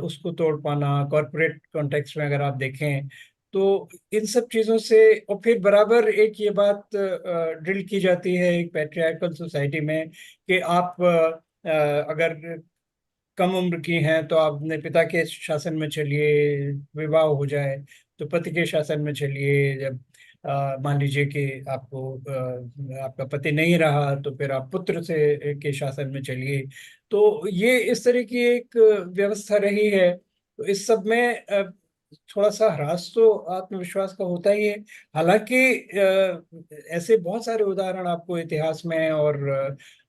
उसको तोड़ पाना कॉरपोरेट कॉन्टेक्स्ट में अगर आप देखें तो इन सब चीज़ों से। और फिर बराबर एक ये बात ड्रिल की जाती है एक पैट्रियार्कल सोसाइटी में कि आप अगर कम उम्र की हैं तो आप अपने पिता के शासन में चलिए, विवाह हो जाए तो पति के शासन में चलिए, जब मान लीजिए कि आपको आपका पति नहीं रहा तो फिर आप पुत्र से के शासन में चलिए। तो ये इस तरह की एक व्यवस्था रही है। तो इस सब में थोड़ा सा ह्रास तो आत्मविश्वास का होता ही है। हालांकि ऐसे बहुत सारे उदाहरण आपको इतिहास में और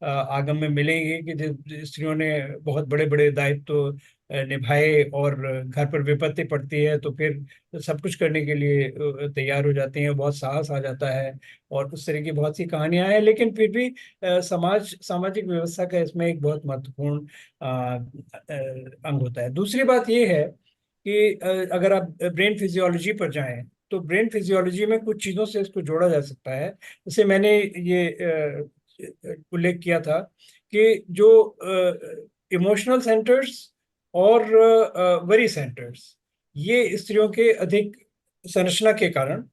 आगम में मिलेंगे कि जिन स्त्रियों ने बहुत बड़े बड़े दायित्व निभाए, और घर पर विपत्ति पड़ती है तो फिर सब कुछ करने के लिए तैयार हो जाती हैं, बहुत साहस आ जाता है। और उस तरह की बहुत सी कहानियां हैं, लेकिन फिर भी सामाजिक व्यवस्था का इसमें एक बहुत महत्वपूर्ण अंग होता है। दूसरी बात ये है कि अगर आप ब्रेन फिजियोलॉजी पर जाएं तो ब्रेन फिजियोलॉजी में कुछ चीज़ों से इसको जोड़ा जा सकता है। जैसे मैंने ये उल्लेख किया था कि जो इमोशनल सेंटर्स और वरी सेंटर्स, ये स्त्रियों के अधिक संरचना के कारण,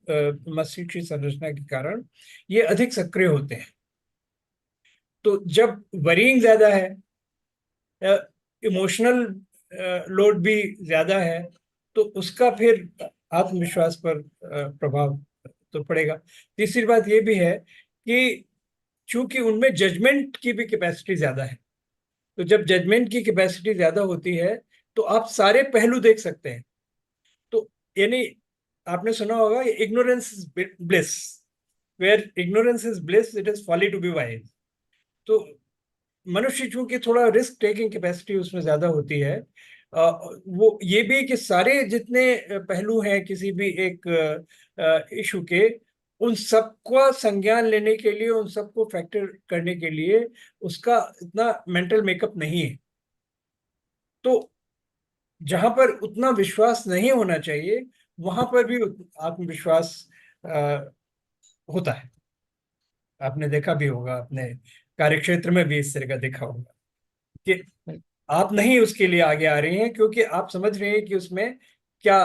मस्तिष्क की संरचना के कारण ये अधिक सक्रिय होते हैं। तो जब वरीइंग ज्यादा है, इमोशनल लोड भी ज्यादा है, तो उसका फिर आत्मविश्वास पर प्रभाव तो पड़ेगा। तीसरी बात ये भी है कि चूंकि उनमें जजमेंट की भी कैपेसिटी ज्यादा है, तो जब जजमेंट की कैपेसिटी ज्यादा होती है तो आप सारे पहलू देख सकते हैं। तो यानी आपने सुना होगा ignorance is bliss, where ignorance is bliss it is folly to be wise. तो मनुष्य चूंकि थोड़ा रिस्क टेकिंग कैपेसिटी उसमें ज्यादा होती है, वो ये भी कि सारे जितने पहलू हैं किसी भी एक इशू के, उन सबका संज्ञान लेने के लिए, उन सबको फैक्टर करने के लिए उसका इतना मेंटल मेकअप नहीं है। तो जहां पर उतना विश्वास नहीं होना चाहिए वहां पर भी आत्मविश्वास होता है। आपने देखा भी होगा, अपने कार्यक्षेत्र में भी इस तरह का देखा होगा कि आप नहीं उसके लिए आगे आ रही हैं क्योंकि आप समझ रहे हैं कि उसमें क्या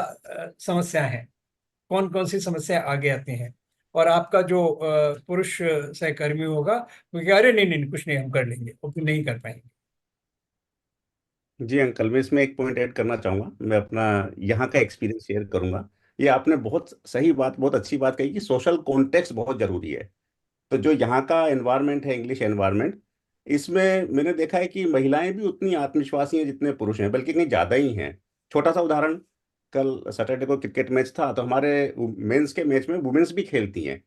समस्या है, कौन कौन सी समस्या आगे आती हैं। और आपका जो पुरुष सहकर्मी होगा वो कह, अरे नहीं नहीं कुछ नहीं हम कर लेंगे, वो फिर नहीं कर पाएंगे। जी अंकल, मैं इसमें एक पॉइंट ऐड करना चाहूँगा। मैं अपना यहाँ का एक्सपीरियंस शेयर करूँगा। ये आपने बहुत सही बात, बहुत अच्छी बात कही कि सोशल कॉन्टेक्स्ट बहुत ज़रूरी है। तो जो यहाँ का एनवायरनमेंट है, इंग्लिश एनवायरनमेंट, इसमें मैंने देखा है कि महिलाएं भी उतनी आत्मविश्वासी हैं जितने पुरुष हैं, बल्कि कहीं ज़्यादा ही हैं। छोटा सा उदाहरण, कल सैटरडे को क्रिकेट मैच था, तो हमारे मेंस के मैच में वुमेन्स भी खेलती हैं।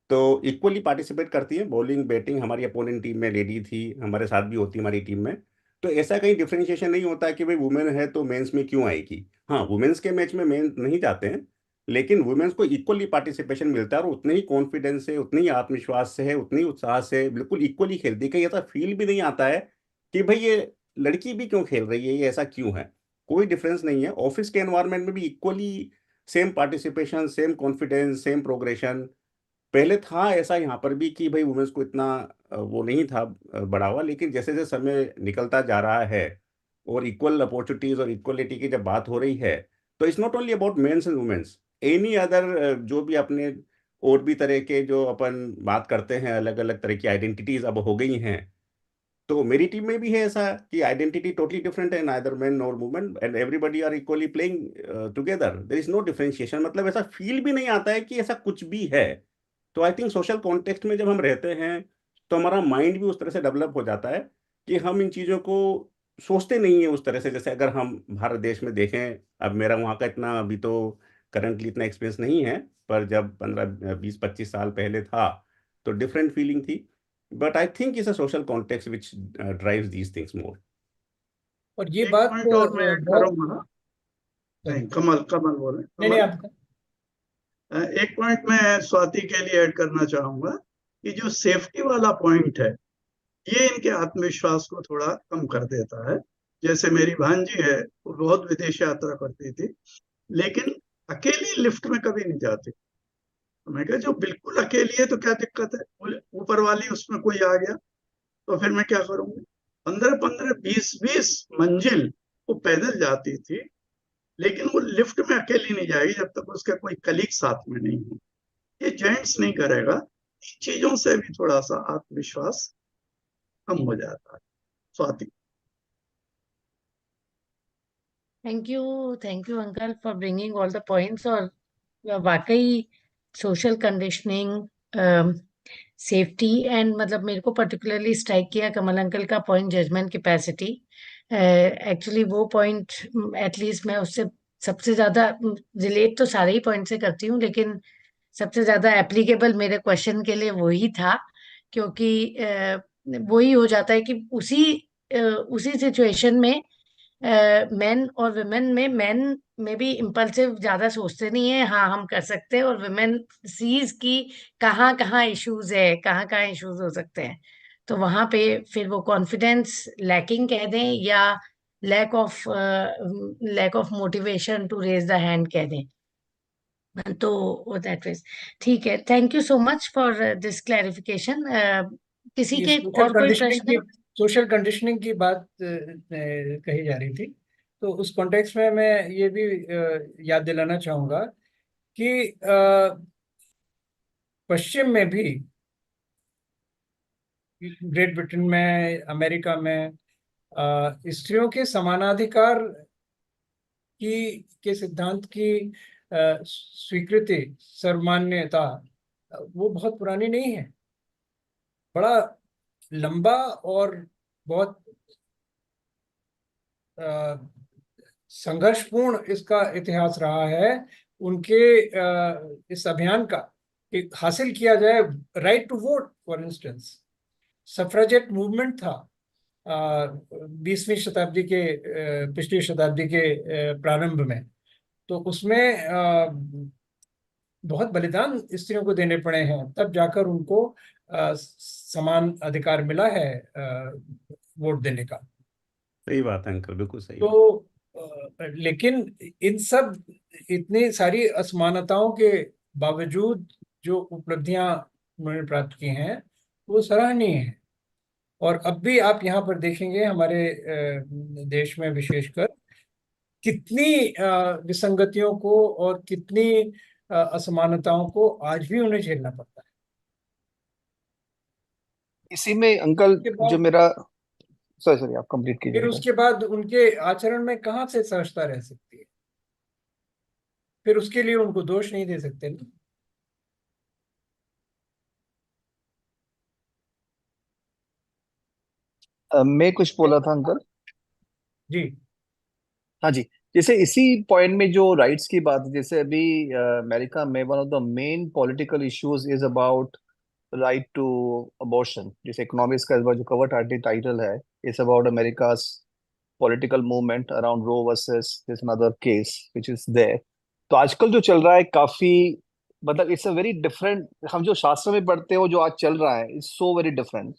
तो इक्वली पार्टिसिपेट करती है, बॉलिंग बैटिंग। हमारी अपोनेंट टीम में लेडी थी, हमारे साथ भी होती हमारी टीम में। तो ऐसा कहीं डिफरेंशिएशन नहीं होता कि भाई वुमेन है तो मेंस में क्यों आएगी। हाँ, वुमेन्स के मैच में मेन नहीं जाते हैं, लेकिन वुमेन्स को इक्वली पार्टिसिपेशन मिलता है, और उतने ही कॉन्फिडेंस से, उतनी ही आत्मविश्वास से है, उतनी ही उत्साह से बिल्कुल इक्वली खेलती है। कहीं ऐसा फील भी नहीं आता है कि भाई ये लड़की भी क्यों खेल रही है, ये ऐसा क्यों है। कोई डिफरेंस नहीं है। ऑफिस के एनवायरनमेंट में भी equally same participation, same confidence, same progression. पहले था ऐसा यहाँ पर भी कि भाई वुमेन्स को इतना वो नहीं था बढ़ावा, लेकिन जैसे जैसे समय निकलता जा रहा है और इक्वल अपॉर्चुनिटीज और इक्वलिटी की जब बात हो रही है, तो it's not only about mens and womens, any other जो भी अपने और भी तरह के जो अपन बात करते हैं, अलग अलग तरह की आइडेंटिटीज अब हो गई हैं। तो मेरी टीम में भी है ऐसा कि आइडेंटिटी टोटली डिफरेंट है, neither man nor women, and everybody are equally playing together. There is no differentiation, मतलब ऐसा फील भी नहीं आता है कि ऐसा कुछ भी है। तो आई थिंक सोशल कॉन्टेक्स्ट में जब हम रहते हैं, तो हमारा माइंड भी उस तरह से डेवलप हो जाता है कि हम इन चीज़ों को सोचते नहीं है उस तरह से। जैसे अगर हम भारत देश में देखें, अब मेरा वहाँ का इतना अभी तो करंटली इतना एक्सपीरियंस नहीं है, पर जब 15 20 25 साल पहले था तो डिफरेंट फीलिंग थी। But I think it's a social context which drives these things more. और ये एक बात पॉइंट और मैं ऐड बहुत। करूंगा। नहीं, कमल कमल बोले, नहीं नहीं, कमल। आपका। एक पॉइंट मैं स्वाति के लिए ऐड करना चाहूंगा कि जो सेफ्टी वाला पॉइंट है, ये इनके आत्मविश्वास को थोड़ा कम कर देता है। जैसे मेरी भांजी है, वो बहुत विदेश यात्रा करती थी, लेकिन अकेली लिफ्ट में कभी नहीं जाती। तो मैं कहा जो बिल्कुल अकेली है तो क्या दिक्कत है, बोले ऊपर वाली उसमें कोई आ गया तो फिर मैं क्या करूंगी। 15 15 20 20 मंजिल वो पैदल जाती थी, लेकिन वो लिफ्ट में अकेली नहीं जाएगी जब तक उसका कोई कलीग साथ में नहीं हो। ये जेंट्स नहीं करेगा। इन चीजों से भी थोड़ा सा आत्मविश्वास कम हो जाता है। Swati. Thank you uncle for bringing all the points. और वाकई सोशल कंडीशनिंग, सेफ्टी एंड, मतलब मेरे को पर्टिकुलरली स्ट्राइक किया कमल अंकल का पॉइंट, जजमेंट कैपेसिटी। एक्चुअली वो पॉइंट, एटलीस्ट मैं उससे सबसे ज्यादा रिलेट तो सारे ही पॉइंट से करती हूँ, लेकिन सबसे ज्यादा एप्लीकेबल मेरे क्वेश्चन के लिए वही था। क्योंकि वही हो जाता है कि उसी सिचुएशन में मेन और वुमेन में, मेन में भी इम्पल्सिव ज्यादा सोचते नहीं है, हाँ हम कर सकते हैं, और वुमेन सीज की कहाँ कहाँ इश्यूज है, कहाँ कहाँ इश्यूज हो सकते हैं। तो वहां पे फिर वो कॉन्फिडेंस लैकिंग कह दें, या lack of motivation to raise the hand कह दें। तो दैट वीज ठीक है। Thank you so much for this clarification. किसी ये के और कोई प्रश्न है? सोशल कंडीशनिंग की बात कही जा रही थी। तो उस कॉन्टेक्स्ट में मैं ये भी याद दिलाना चाहूंगा कि पश्चिम में भी, ग्रेट ब्रिटेन में, अमेरिका में, स्त्रियों के समानाधिकार के सिद्धांत की स्वीकृति, सर्वमान्यता, वो बहुत पुरानी नहीं है। बड़ा लंबा और बहुत संघर्षपूर्ण इसका इतिहास रहा है। उनके इस अभियान का कि हासिल किया जाए right to vote. For instance, suffragette movement था 20वीं शताब्दी के, पिछली शताब्दी के प्रारंभ में। तो उसमें बहुत बलिदान स्त्रियों को देने पड़े हैं, तब जाकर उनको समान अधिकार मिला है वोट देने का। सही बात है अंकल, बिल्कुल सही है। तो लेकिन इन सब, इतनी सारी असमानताओं के बावजूद जो उपलब्धियां उन्होंने प्राप्त की हैं, वो सराहनीय है। और अब भी आप यहाँ पर देखेंगे हमारे देश में विशेषकर कितनी विसंगतियों को और कितनी असमानताओं को आज भी उन्हें झेलना पड़ता है। इसी में अंकल, इसके जो बाद मेरा सॉरी सॉरी, आप कंप्लीट फिर कीजिएगा। उसके बाद उनके आचरण में कहाँ से सहजता रह सकती है? फिर उसके लिए उनको दोष नहीं दे सकते ना। मैं कुछ बोला था अंकल। जी हाँ जी, जैसे इसी पॉइंट में जो राइट्स की बात है, जैसे अभी अमेरिका में one of the main political issues is about right to abortion. जैसे इकोनॉमिक्स का इस बार जो कवर टाइटल है, it's about America's political movement around Roe versus this another case which is there. तो आजकल जो चल रहा है काफी, मतलब इट्स अ वेरी डिफरेंट, हम जो शास्त्र में पढ़ते हो जो आज चल रहा है इट्स सो वेरी डिफरेंट।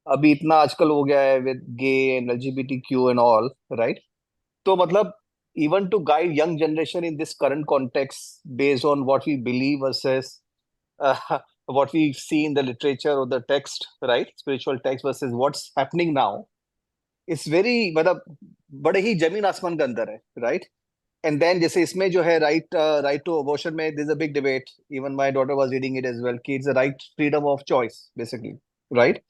अभी इतना आजकल हो गया है with gay and LGBT Q and all, right? तो मतलब even to guide young generation in this current context based on what we believe versus uh, what we see in the literature or the text, right, spiritual text versus what's happening now, it's very, मतलब बड़े ही जमीन आसमान का अंदर है, right? And then जैसे इसमें जो है right to abortion में there's a big debate, even my daughter was reading it as well, कि it's a right freedom of choice basically, right?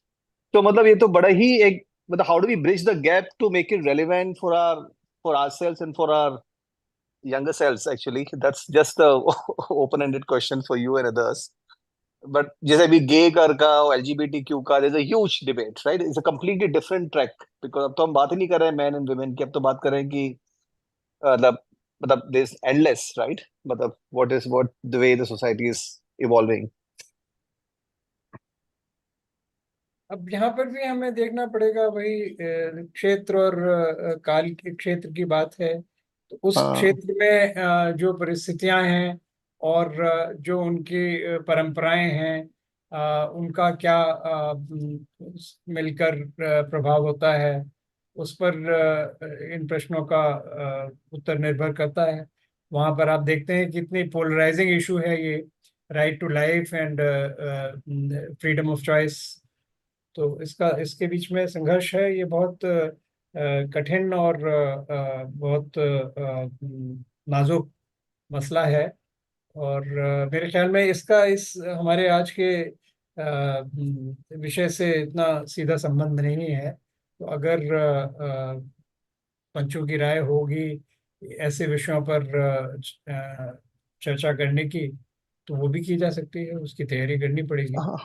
तो मतलब ये तो बड़ा ही एक, मतलब how do we bridge the gap to make it relevant for ourselves and for our younger selves? Actually, that's just the open-ended question for you and others. But जैसे अभी गे का और LGBTQ का, there's a huge debate, right? It's a completely different track, because अब तो हम बात ही नहीं कर रहे हैं मैन एंड वुमेन की, अब तो बात कर रहे हैं कि मतलब this endless, right? मतलब what the way the society is evolving. अब यहाँ पर भी हमें देखना पड़ेगा, वही क्षेत्र और काल के क्षेत्र की बात है। तो उस हाँ क्षेत्र में जो परिस्थितियां हैं और जो उनकी परंपराएं हैं, उनका क्या मिलकर प्रभाव होता है, उस पर इन प्रश्नों का उत्तर निर्भर करता है। वहां पर आप देखते हैं कितनी पोलराइजिंग इशू है ये, right to life and freedom of choice. तो इसके बीच में संघर्ष है, ये बहुत कठिन और बहुत नाजुक मसला है। और मेरे ख्याल में इसका इस हमारे आज के विषय से इतना सीधा संबंध नहीं है। तो अगर पंचों की राय होगी ऐसे विषयों पर चर्चा करने की, तो वो भी की जा सकती है, उसकी तैयारी करनी पड़ेगी। हाँ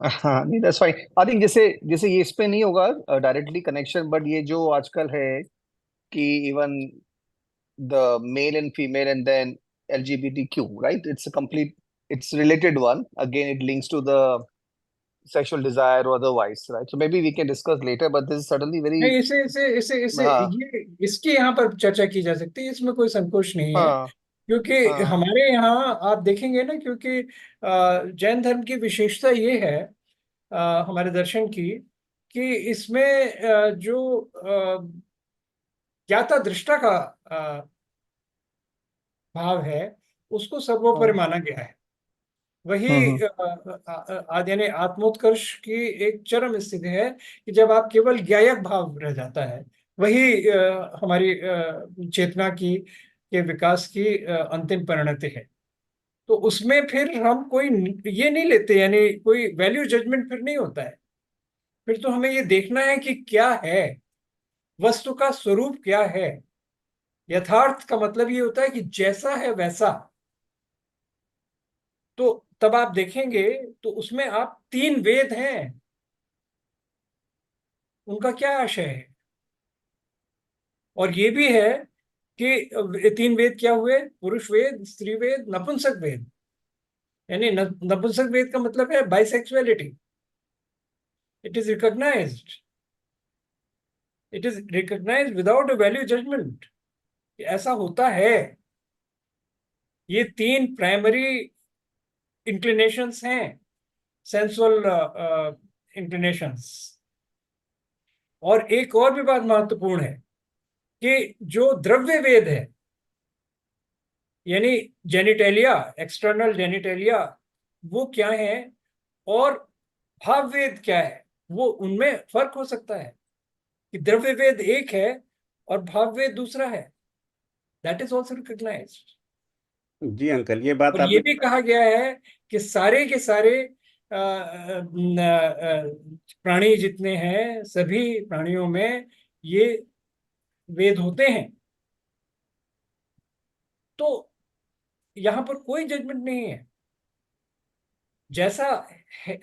हाँ, नहीं दैट्स फाइन। आई थिंक जैसे जैसे ये इस पे नहीं होगा डायरेक्टली कनेक्शन, बट ये जो आजकल है कि even the male and female and then LGBTQ, right? It's a complete, it's related one. Again, it links to the sexual desire or otherwise, right? So maybe we can discuss later, but this is certainly नहीं, very, इसे इसे इसे इसे हाँ ये इसकी यहाँ पर चर्चा की जा सकती है, इसमें कोई संकोच नहीं है। हाँ क्योंकि हाँ हमारे यहाँ आप देखेंगे ना, क्योंकि जैन धर्म की विशेषता ये है, हमारे दर्शन की, कि इसमें जो ज्ञाता दृष्टा का भाव है, उसको सर्वोपरि हाँ माना गया है। वही हम्म यानी आत्मोत्कर्ष की एक चरम स्थिति है कि जब आप केवल ज्ञायक भाव रह जाता है, वही हमारी चेतना की के विकास की अंतिम परिणति है। तो उसमें फिर हम कोई ये नहीं लेते, यानी कोई वैल्यू जजमेंट फिर नहीं होता है। फिर तो हमें ये देखना है कि क्या है, वस्तु का स्वरूप क्या है। यथार्थ का मतलब ये होता है कि जैसा है वैसा। तो तब आप देखेंगे तो उसमें आप तीन वेद हैं, उनका क्या आशय है। और ये भी है कि तीन वेद क्या हुए, पुरुष वेद, स्त्री वेद, नपुंसक वेद। यानी नपुंसक वेद का मतलब है bisexuality. It is recognised, it is recognised without a value judgement, ऐसा होता है। ये तीन प्राइमरी इंक्लिनेशंस हैं, सेंसुअल इंक्लिनेशंस। और एक और भी बात महत्वपूर्ण है कि जो द्रव्य वेद है, यानी जेनिटेलिया, एक्सटर्नल जेनिटेलिया, वो क्या है, और भाव वेद क्या है, वो उनमें फर्क हो सकता है कि द्रव्य वेद एक है और भाव वेद दूसरा है। That is also recognised. जी अंकल, ये बात और ये आपने भी कहा गया है कि सारे के सारे प्राणी जितने हैं सभी प्राणियों में ये वेद होते हैं। तो यहाँ पर कोई जजमेंट नहीं है। जैसा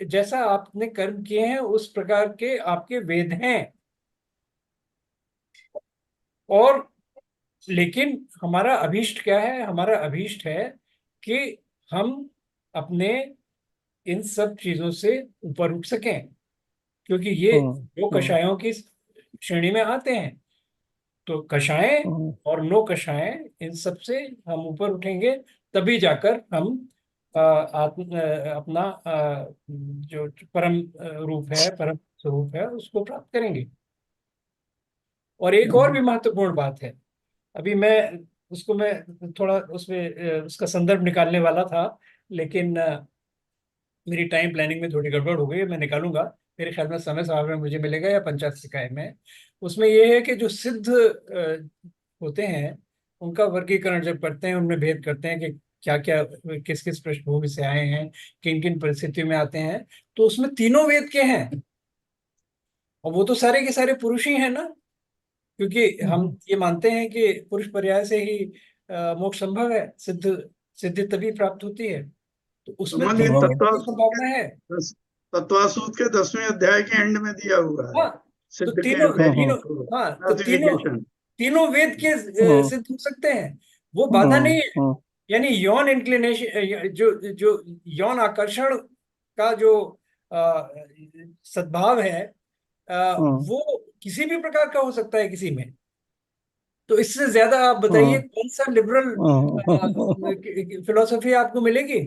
जैसा आपने कर्म किए हैं उस प्रकार के आपके वेद हैं। और लेकिन हमारा अभीष्ट क्या है? हमारा अभीष्ट है कि हम अपने इन सब चीजों से ऊपर उठ सकें, क्योंकि ये दो कषायों की श्रेणी में आते हैं। तो कषाय और नो कषाय, इन सब से हम ऊपर उठेंगे, तभी जाकर हम अपना जो परम रूप है, परम स्वरूप है, उसको प्राप्त करेंगे। और एक और भी महत्वपूर्ण बात है, अभी मैं थोड़ा उसमें उसका संदर्भ निकालने वाला था, लेकिन मेरी टाइम प्लानिंग में थोड़ी गड़बड़ हो गई है। मैं निकालूंगा, मेरे ख्याल में समय साहब में मुझे मिलेगा या पंचायत सिकाय में। उसमें यह है कि जो सिद्ध होते हैं उनका वर्गीकरण जब करते हैं, उनमें भेद करते हैं कि क्या क्या, किस किस पृष्ठभूमि से आए हैं, किन किन परिस्थितियों में आते हैं। तो उसमें तीनों वेद के हैं, और वो तो सारे के सारे पुरुष ही हैं ना, क्योंकि हम ये मानते हैं कि पुरुष पर्याय से ही मोक्ष संभव है, सिद्धि तभी प्राप्त होती है। तो उसमें मान तीनों लीजिए वेद की संभावना है। तत्वासूत के 10वें अध्याय के एंड में दिया हुआ है हाँ, तो सिद्ध के तीनों वैल्यू तीनों हाँ, तो तीनों क्लासिफिकेशन। तीनों वेद के सिद्ध हो सकते हैं, वो बाधा नहीं है। यानी यौन इंक्लिनेशन, जो जो यौन आकर्षण का जो सद्भाव है, वो किसी भी प्रकार का हो सकता है किसी में। तो इससे ज्यादा आप बताइए कौन सा लिबरल फिलोसफी आपको मिलेगी?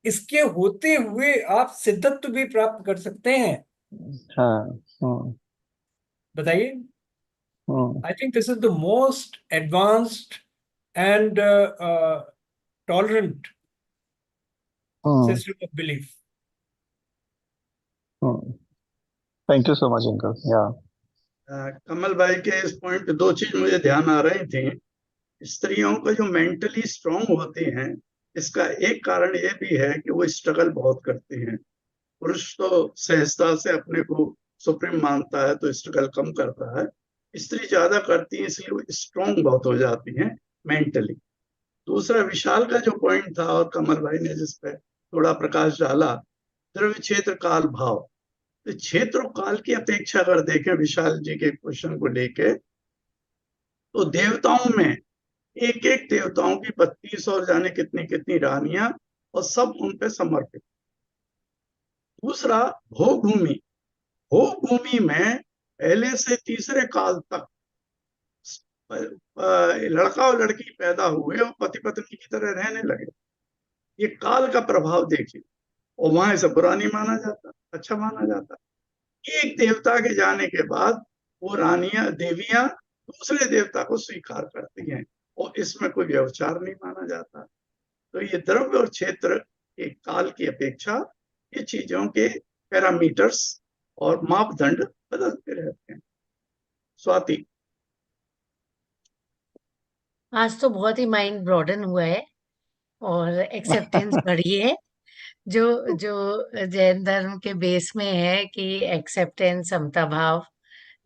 इसके होते हुए आप सिद्धत्व भी प्राप्त कर सकते हैं। बताइए। I think this is the most advanced and tolerant system of belief. Thank you so much uncle. या कमल भाई के इस पॉइंट पे दो चीज मुझे ध्यान आ रही थी। स्त्रियों को जो मेंटली स्ट्रांग होती हैं, इसका एक कारण ये भी है कि वो स्ट्रगल बहुत करती हैं। पुरुष तो सहजता से अपने को सुप्रीम मानता है, तो स्ट्रगल कम करता है। स्त्री ज्यादा करती है, इसलिए वो स्ट्रांग बहुत हो जाती हैं मेंटली। दूसरा, विशाल का जो पॉइंट था और कमल भाई ने जिस पे थोड़ा प्रकाश डाला, द्रव्य क्षेत्र काल भाव। तो क्षेत्र और काल की अपेक्षा अगर देखें विशाल जी के क्वेश्चन को लेके, तो देवताओं में एक एक देवताओं की 32 और जाने कितनी कितनी रानियां, और सब उन पे समर्पित। दूसरा, भोगभूमि। भोगभूमि में पहले से तीसरे काल तक लड़का और लड़की पैदा हुए और पति पत्नी की तरह रहने लगे। ये काल का प्रभाव देखिए। और वहां ऐसा बुरा नहीं माना जाता, अच्छा माना जाता। एक देवता के जाने के बाद वो रानियां, देवियां दूसरे देवता को स्वीकार करती हैं, और इसमें कोई व्यवचार नहीं माना जाता। तो ये द्रव्य और क्षेत्र के काल की अपेक्षा ये चीजों के पैरामीटर्स और मापदंड बदलते रहते हैं। स्वाति। आज तो बहुत ही माइंड ब्रॉडन हुआ है और एक्सेप्टेंस बढ़ी है, जो जो जैन धर्म के बेस में है कि एक्सेप्टेंस, समता भाव,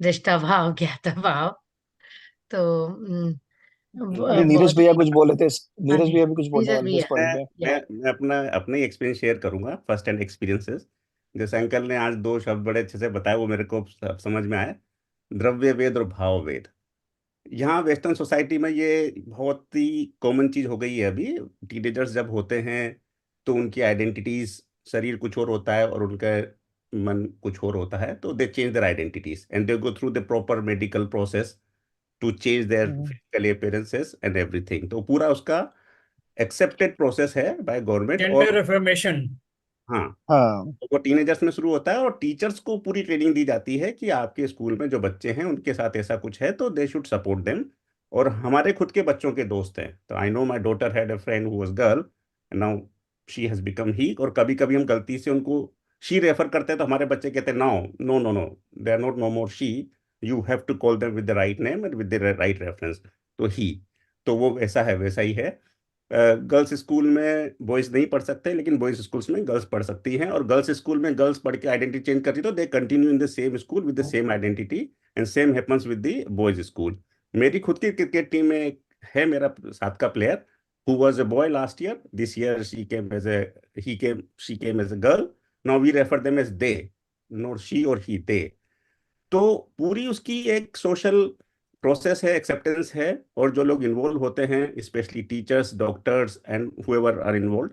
दृष्टा भाव, ज्ञाता भाव। तो नीरज बहुत भैया ही। कुछ बोले थे, हाँ नीरज जी, भैया भी कुछ बोलने नीरज वाले थे इस भैया। पॉइंट पे। मैं अपना ही एक्सपीरियंस शेयर करूंगा, फर्स्ट हैंड एक्सपीरियंसेस। जैसे अंकल ने आज दो शब्द बड़े अच्छे से बताए, वो मेरे को समझ में आए, द्रव्य वेद और भाव वेद। यहाँ वेस्टर्न सोसाइटी में ये बहुत ही कॉमन चीज हो गई है अभी। टीनेजर्स जब होते हैं तो उनकी आइडेंटिटीज, शरीर कुछ और होता है और उनका मन कुछ और होता है, तो they change their identities and they go through the proper medical process to change their physical appearances and everything. तो पूरा उसका एक्सेप्टेड प्रोसेस है बाय गवर्नमेंट। जेंडर और अफर्मेशन। हाँ, हाँ तो वो टीनेजर्स में शुरू होता है, और टीचर्स को पूरी ट्रेनिंग दी जाती है कि आपके स्कूल में जो बच्चे हैं उनके साथ ऐसा कुछ है तो दे शुड सपोर्ट देम। और हमारे खुद के बच्चों के दोस्त हैं, तो I know my daughter had a friend who was girl, now she has become he. और कभी कभी हम गलती से उनको शी रेफर करते हैं, तो हमारे बच्चे कहते हैं no no no no, they are not no more she, you have to call them with the right name and with the right reference, तो ही। तो वो वैसा है, वैसा ही है। गर्ल्स स्कूल में बॉयज नहीं पढ़ सकते, लेकिन बॉयज स्कूल्स में गर्ल्स पढ़ सकती हैं, और गर्ल्स स्कूल में गर्ल्स पढ़ के आइडेंटिटी चेंज करती, तो they continue in the same school with the same identity, and same happens with the boys school. मेरी खुद की क्रिकेट टीम में है मेरा साथ का player who was a boy last year. This year she came as a girl. Now we refer them as they, not she or he, they. तो पूरी उसकी एक सोशल प्रोसेस है, एक्सेप्टेंस है, और जो लोग इन्वॉल्व होते हैं, specially teachers, doctors and whoever are involve,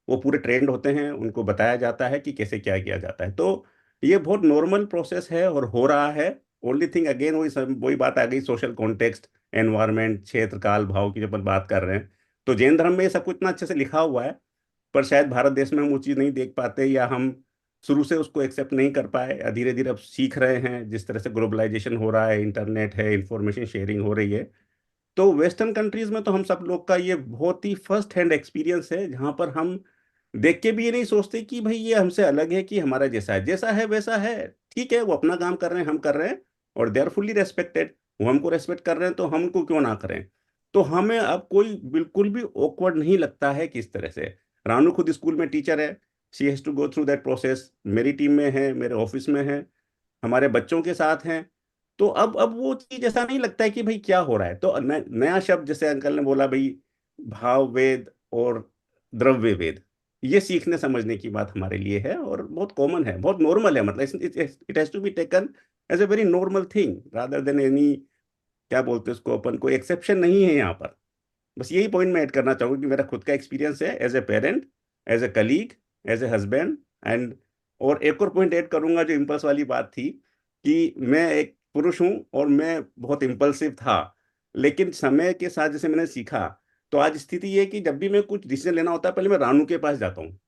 वो पूरे ट्रेंड होते हैं, उनको बताया जाता है कि कैसे क्या किया जाता है। तो ये बहुत नॉर्मल प्रोसेस है और हो रहा है। ओनली थिंग अगेन वही बात आ गई, सोशल कॉन्टेक्स्ट, एनवायरमेंट, क्षेत्र काल भाव की जब अपन बात कर रहे हैं, तो जैन धर्म में ये सब कुछ इतना अच्छे से लिखा हुआ है, पर शायद भारत देश में हम वो चीज़ नहीं देख पाते, या हम शुरू से उसको एक्सेप्ट नहीं कर पाए। धीरे धीरे अब सीख रहे हैं, जिस तरह से ग्लोबलाइजेशन हो रहा है, इंटरनेट है, इंफॉर्मेशन शेयरिंग हो रही है। तो वेस्टर्न कंट्रीज में तो हम सब लोग का ये बहुत ही फर्स्ट हैंड एक्सपीरियंस है, जहाँ पर हम देख के भी ये नहीं सोचते कि भाई ये हमसे अलग है, कि हमारा जैसा है वैसा है। ठीक है, वो अपना काम कर रहे हैं, हम कर रहे हैं, और दे आर फुल्ली रेस्पेक्टेड। वो हमको रेस्पेक्ट कर रहे हैं, तो हम उनको क्यों ना करें। तो हमें अब कोई बिल्कुल भी ऑकवर्ड नहीं लगता है किस तरह से। रानू खुद स्कूल में टीचर है, she has to go through that process, मेरी टीम में है, मेरे ऑफिस में है, हमारे बच्चों के साथ हैं। तो अब वो चीज ऐसा नहीं लगता है कि भाई क्या हो रहा है। तो नया शब्द जैसे अंकल ने बोला भाई, भाव वेद और द्रव्य वेद, ये सीखने समझने की बात हमारे लिए है, और बहुत कॉमन है, बहुत नॉर्मल है। मतलब it has to be taken as a very normal thing rather than any, क्या बोलते हैं उसको अपन, कोई एक्सेप्शन नहीं है यहाँ पर। बस यही पॉइंट मैं ऐड करना चाहूंगा कि मेरा खुद का एक्सपीरियंस है as a parent, as a colleague, as a husband and. और एक और पॉइंट ऐड करूंगा, जो इम्पल्स वाली बात थी, कि मैं एक पुरुष हूं और मैं बहुत इम्पल्सिव था, लेकिन समय के साथ जैसे मैंने सीखा, तो आज स्थिति ये है कि जब भी मैं कुछ डिसीजन लेना होता है, पहले मैं रानू के पास जाता हूँ,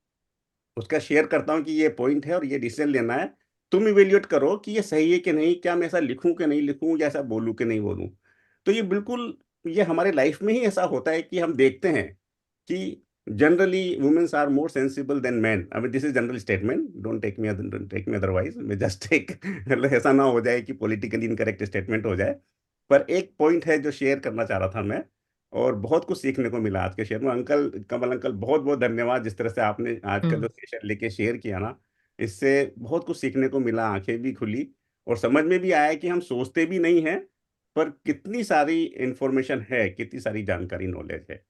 उसका शेयर करता हूँ कि ये पॉइंट है और ये डिसीजन लेना है, तुम इवेल्युएट करो कि ये सही है कि नहीं, क्या मैं ऐसा लिखूं कि नहीं लिखूं, या ऐसा बोलूं कि नहीं बोलूं। तो ये बिल्कुल, ये हमारे लाइफ में ही ऐसा होता है कि हम देखते हैं कि generally womens are more sensible than man. I mean this is general statement, don't take me otherwise, मैं जस्ट एक मतलब ऐसा ना हो जाए कि पॉलिटिकली इनकरेक्ट स्टेटमेंट हो जाए। पर एक पॉइंट है जो शेयर करना चाह रहा था मैं, और बहुत कुछ सीखने को मिला आज के शेयर में। अंकल, कमल अंकल, बहुत बहुत धन्यवाद, जिस तरह से आपने आज का जो सेशन लेके शेयर किया ना, इससे बहुत कुछ सीखने को मिला, आंखें भी खुली, और समझ में भी आया कि हम सोचते भी नहीं हैं, पर कितनी सारी इंफॉर्मेशन है, कितनी सारी जानकारी, नॉलेज है।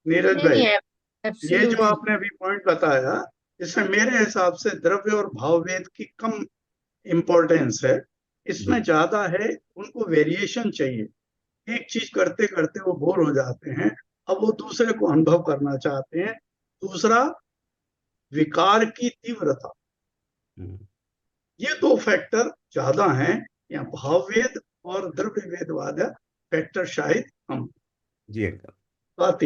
नीरज नहीं भाई, नहीं, ये जो एब्सोल्युटली। आपने अभी पॉइंट बताया, इसमें मेरे हिसाब से द्रव्य और भाववेद की कम इम्पोर्टेंस है, इसमें जी ज्यादा है उनको वेरिएशन चाहिए। एक चीज करते करते वो बोर हो जाते हैं, अब वो दूसरे को अनुभव करना चाहते हैं। दूसरा, विकार की तीव्रता, हम्म, ये दो फैक्टर ज्यादा हैं। या भाववेद और द्रव्य वेद वाला फैक्टर शायद कम। जी अंकल। बात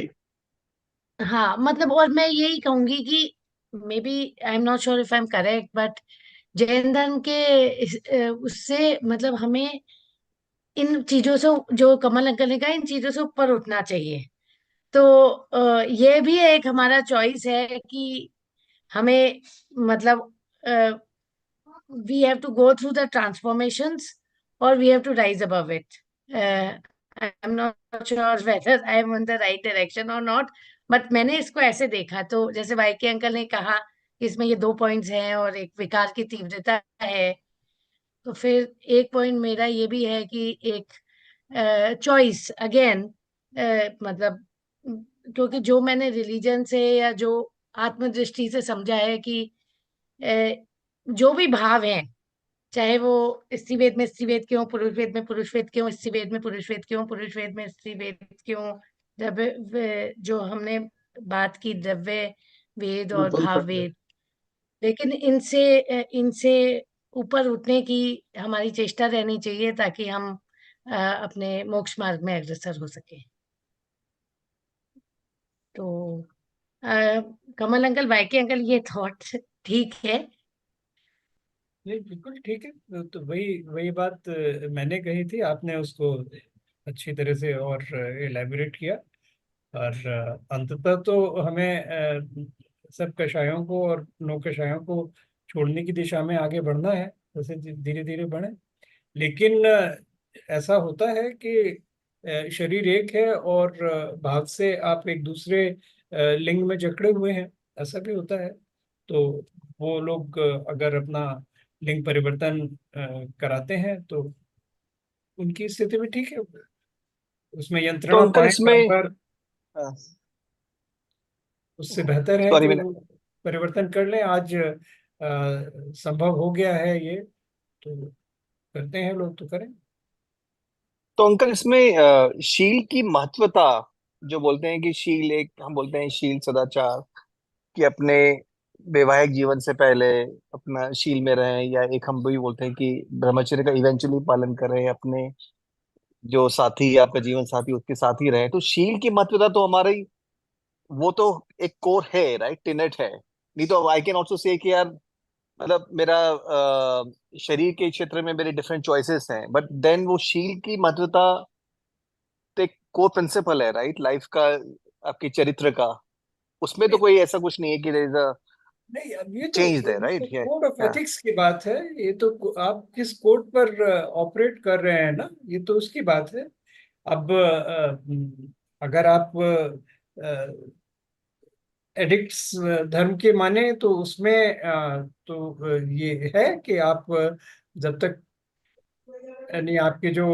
हाँ मतलब, और मैं यही कहूंगी कि maybe I am not sure if I am correct, but Jain धर्म के उससे मतलब हमें इन चीजों से, जो कमल अंकल ने कहा, इन चीजों से ऊपर उठना चाहिए। तो ये भी एक हमारा चॉइस है कि हमें मतलब we have to go through the transformations, or we have to rise above it. I'm not sure whether I am on the right direction or not, but मैंने इसको ऐसे देखा। तो जैसे भाई के अंकल ने कहा कि इसमें ये दो पॉइंट्स हैं और एक विकार की तीव्रता है, तो फिर एक पॉइंट मेरा ये भी है कि एक चॉइस अगेन, मतलब क्योंकि जो मैंने रिलीजन से या जो आत्मदृष्टि से समझा है कि जो भी भाव है, चाहे वो स्त्रीवेद में स्त्रीवेद क्यों, पुरुष वेद में पुरुष वेद क्यों, स्त्रीवेद में पुरुष वेद क्यों, पुरुष वेद में स्त्रीवेद क्यों, जो हमने बात की द्रव्य वेद और भाव ही वेद, लेकिन इनसे इनसे ऊपर उठने की हमारी चेष्टा रहनी चाहिए, ताकि हम अपने मोक्ष मार्ग में अग्रसर हो सके। तो अ, कमल अंकल, वाईके अंकल, ये थॉट ठीक है? नहीं, बिल्कुल ठीक है। तो वही वही बात मैंने कही थी, आपने उसको अच्छी तरह से और एलैबोरेट किया। और अंततः तो हमें सब कषायों को और नौ कषायों को छोड़ने की दिशा में आगे बढ़ना है, जैसे धीरे धीरे बढ़े। लेकिन ऐसा होता है कि शरीर एक है और भाव से आप एक दूसरे लिंग में जकड़े हुए हैं, ऐसा भी होता है। तो वो लोग अगर अपना लिंग परिवर्तन कराते हैं तो उनकी स्थिति में ठीक है, उसमें तो यंत्रणा अंकल पाए इसमें बार, उससे बेहतर है सॉरी कि मैंने वो परिवर्तन कर लें। आज संभव हो गया है ये, तो करते हैं लोग, तो करें। तो अंकल इसमें शील की महत्वता, जो बोलते हैं कि शील एक, हम बोलते हैं शील सदाचार, कि अपने वैवाहिक जीवन से पहले अपना शील में रहें, या एक हम भी बोलते हैं कि ब्रह्मचर्य का इवेंचुअली पालन करें, अपने जो साथी आपका जीवन साथी उसके साथ ही रहे। तो शील की महत्वता तो हमारी, वो तो एक कोर है, राइट, टेनेट है। नहीं तो आई कैन ऑल्सो से कि यार, मतलब मेरा शरीर के क्षेत्र में मेरे डिफरेंट चॉइसेस हैं, बट देन वो शील की महत्वता तो एक कोर प्रिंसिपल है, राइट, लाइफ का, आपके चरित्र का। उसमें तो कोई ऐसा कुछ नहीं है कि देयर इज अ नहीं, अब ये चेंज देयर, तो राइट। कोड ऑफ या एथिक्स की बात है। ये तो आप किस कोड पर ऑपरेट कर रहे हैं ना, ये तो उसकी बात है। अब अगर आप एडिक्ट्स धर्म के माने तो उसमें ये है कि आप जब तक, यानी आपके जो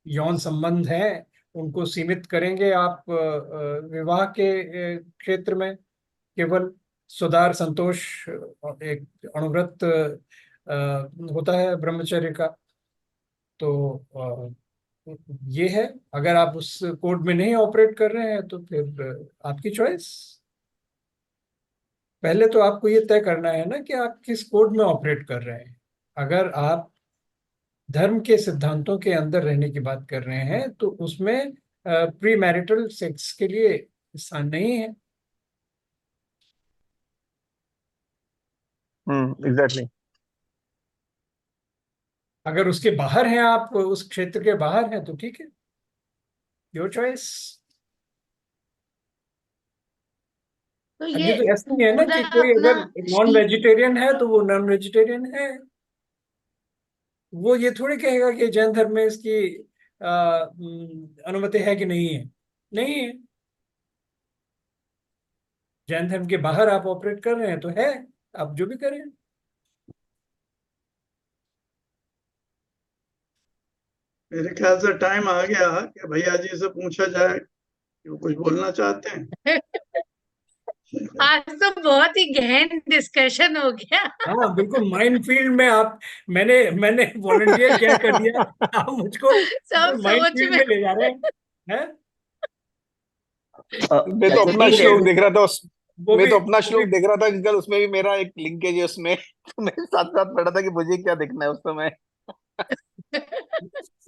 यौन संबंध हैं उनको सीमित करेंगे आप विवाह के क्षेत्र में। केवल सुधार संतोष एक अणुव्रत होता है ब्रह्मचर्य का। तो ये है, अगर आप उस कोड में नहीं ऑपरेट कर रहे हैं तो फिर आपकी चॉइस। पहले तो आपको ये तय करना है ना कि आप किस कोड में ऑपरेट कर रहे हैं। अगर आप धर्म के सिद्धांतों के अंदर रहने की बात कर रहे हैं तो उसमें प्री मैरिटल सेक्स के लिए स्थान नहीं है। एग्जैक्टली। अगर उसके बाहर हैं, आप उस क्षेत्र के बाहर हैं, तो ठीक है, योर चॉइस। तो अब ये ये तो ऐसा नहीं है ना पूरा कि कोई अपना अगर नॉन वेजिटेरियन है तो वो नॉन वेजिटेरियन है। वो ये थोड़ी कहेगा कि जैन धर्म में इसकी अनुमति है कि नहीं है। नहीं है। जैन धर्म के बाहर आप ऑपरेट कर रहे हैं तो है, आप जो भी करें। मेरे ख्याल से टाइम आ गया कि भैया जी से पूछा जाए कि वो कुछ बोलना चाहते हैं। आज तो बहुत ही गहन डिस्कशन हो गया। हाँ बिल्कुल, माइंड फील्ड में आप, मैंने मैंने वॉलंटियर क्या कर दिया, आप मुझको सब माइंड सोच फील्ड में में ले जा रहे हैं। मैं तो चाचा अपना जी श्लोक देख रहा था वो मैं भी तो अपना वो श्लोक भी देख रहा था अंकल, उसमें भी मेरा एक लिंकेज है उसमें। तो मैं साथ साथ पढ़ा था कि मुझे क्या देखना है उस समय। नहीं,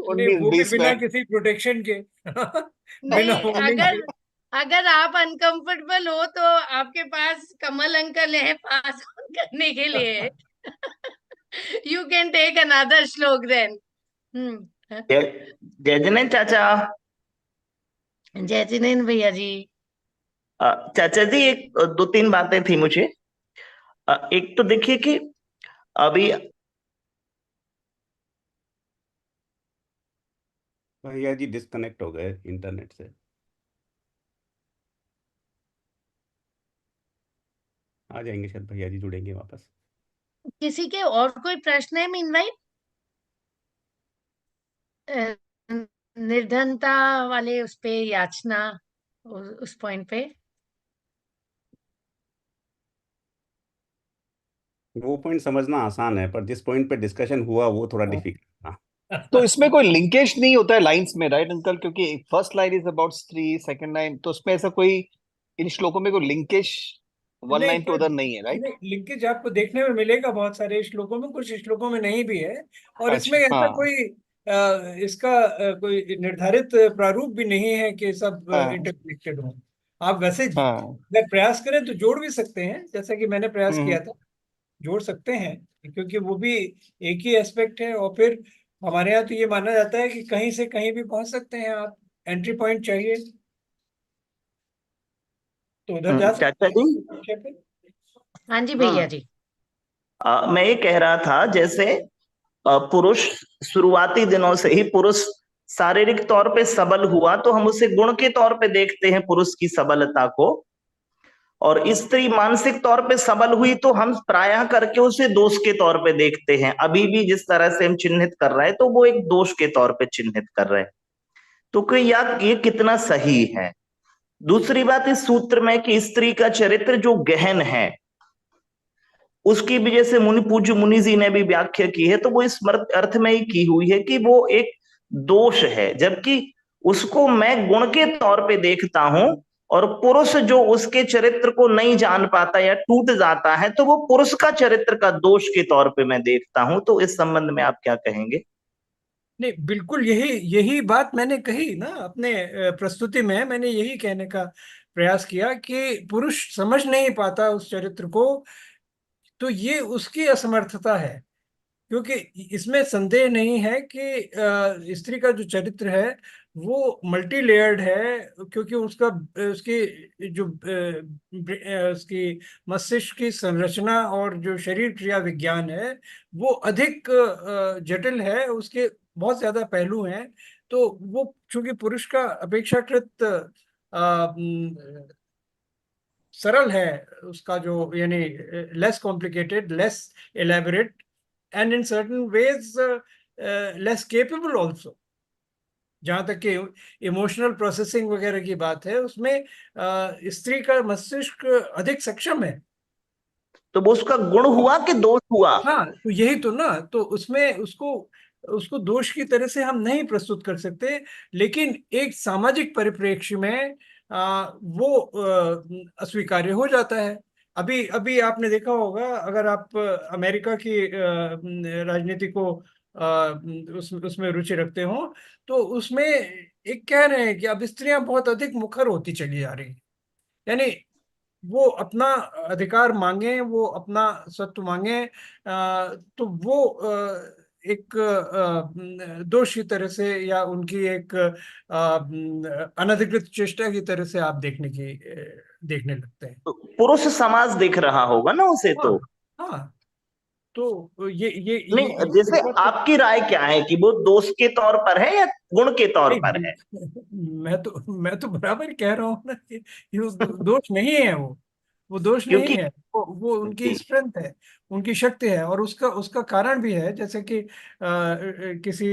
19 वो भी 20 में। बिना किसी प्रोटेक्शन के बिना नहीं, वार्निंग अगर के। अगर आप अनकंफर्टेबल हो तो आपके पास कमल अंकल है पास ऑन करने के लिए। यू कैन टेक अनदर श्लोक देन। जय जय जिनेंद्र चाचा। जय जिनेन्द्र भैया जी। चाचा जी, एक दो तीन बातें थी मुझे। एक तो देखिए कि अभी भैया जी डिस्कनेक्ट हो गए इंटरनेट से। आ जाएंगे शायद, भैया जी जुड़ेंगे वापस। किसी के और कोई प्रश्न है मीनवाइल? निर्धनता वाले उस पे, याचना, उस पॉइंट पे। वो पॉइंट समझना आसान है, पर जिस पॉइंट पे डिस्कशन हुआ वो थोड़ा डिफिकल्ट था। तो इसमें कोई लिंकेज नहीं होता है लाइंस में, राइट अंकल? क्योंकि फर्स्ट लाइन इज अबाउट स्त्री, सेकंड लाइन, तो उसमें ऐसा कोई, इन श्लोकों में कोई लिंकेज वन नहीं, लाइन टू अदर नहीं है, राइट? नहीं, लिंकेज आपको देखने में मिलेगा बहुत सारे श्लोकों में, कुछ श्लोकों में नहीं भी है। और इसमें अच्छा, ऐसा हाँ कोई इसका कोई निर्धारित प्रारूप भी नहीं है कि सब हाँ इंटरकनेक्टेड हो। आप वैसे हाँ। अगर प्रयास करें तो जोड़ भी सकते हैं, जैसा कि मैंने प्रयास हम्म किया था। जोड़ सकते हैं, क्योंकि वो भी एक ही एस्पेक्ट है। और फिर हमारे यहाँ तो ये माना जाता है कि कहीं से कहीं भी पहुंच सकते हैं आप, एंट्री पॉइंट चाहिए तो उधर जा सकते चाचा जी, हैं। हाँ जी भैया जी। मैं ये कह रहा था, जैसे पुरुष शुरुआती दिनों से ही पुरुष शारीरिक तौर पे सबल हुआ तो हम उसे गुण के तौर पे देखते हैं, पुरुष की सबलता को, और स्त्री मानसिक तौर पे सबल हुई तो हम प्रायः करके उसे दोष के तौर पे देखते हैं। अभी भी जिस तरह से हम चिन्हित कर रहे हैं तो वो एक दोष के तौर पे चिन्हित कर रहे हैं। तो कि यार ये कितना सही है। दूसरी बात इस सूत्र में कि स्त्री का चरित्र जो गहन है, उसकी भी जैसे पूज्य मुनि जी ने भी व्याख्या की है, तो वो इस अर्थ में ही की हुई है कि वो एक दोष है, जबकि उसको मैं गुण के तौर पे देखता हूं, और पुरुष जो उसके चरित्र को नहीं जान पाता या टूट जाता है तो वो पुरुष का चरित्र का दोष के तौर पे मैं देखता हूं। तो इस संबंध में आप क्या कहेंगे? नहीं, बिल्कुल यही यही बात मैंने कही ना अपने प्रस्तुति में। मैंने यही कहने का प्रयास किया कि पुरुष समझ नहीं पाता उस चरित्र को, तो ये उसकी असमर्थता है। क्योंकि इसमें संदेह नहीं है कि स्त्री का जो चरित्र है वो मल्टी लेयर्ड है, क्योंकि उसकी जो उसकी मस्तिष्क की संरचना और जो शरीर क्रिया विज्ञान है वो अधिक जटिल है, उसके बहुत ज्यादा पहलू हैं। तो वो चूंकि पुरुष का अपेक्षाकृत सरल है, उसका जो यानी less complicated, less elaborate, and in certain ways less capable also। जहां तक कि इमोशनल प्रोसेसिंग वगैरह की बात है, उसमें स्त्री का मस्तिष्क अधिक सक्षम है। तो वो उसका गुण हुआ कि दोष हुआ? हाँ, तो यही तो ना, तो उसमें उसको उसको दोष की तरह से हम नहीं प्रस्तुत कर सकते, लेकिन एक सामाजिक परिप्रेक्ष्य में वो अस्वीकार्य हो जाता है। अभी अभी आपने देखा होगा, अगर आप अमेरिका की राजनीति को उसमें रुचि रखते हो, तो उसमें एक कह रहे हैं कि अब स्त्रियां बहुत अधिक मुखर होती चली जा रही हैं। यानी वो अपना अधिकार मांगे, वो अपना सत्व मांगे, तो वो एक दोष की तरह से या उनकी एक अनधिकृत चेष्टा की तरह से आप देखने लगते हैं। तो पुरुष समाज देख रहा होगा ना उसे। हाँ, तो हाँ, तो नहीं, जैसे आपकी राय क्या है कि वो दोष के तौर पर है या गुण के तौर पर है? मैं तो बराबर कह रहा हूँ ना कि वो दोष नहीं है, वो दोष नहीं क्योंकि है, वो उनकी जी, स्ट्रेंथ है, उनकी शक्ति है। और उसका उसका कारण भी है, जैसे कि किसी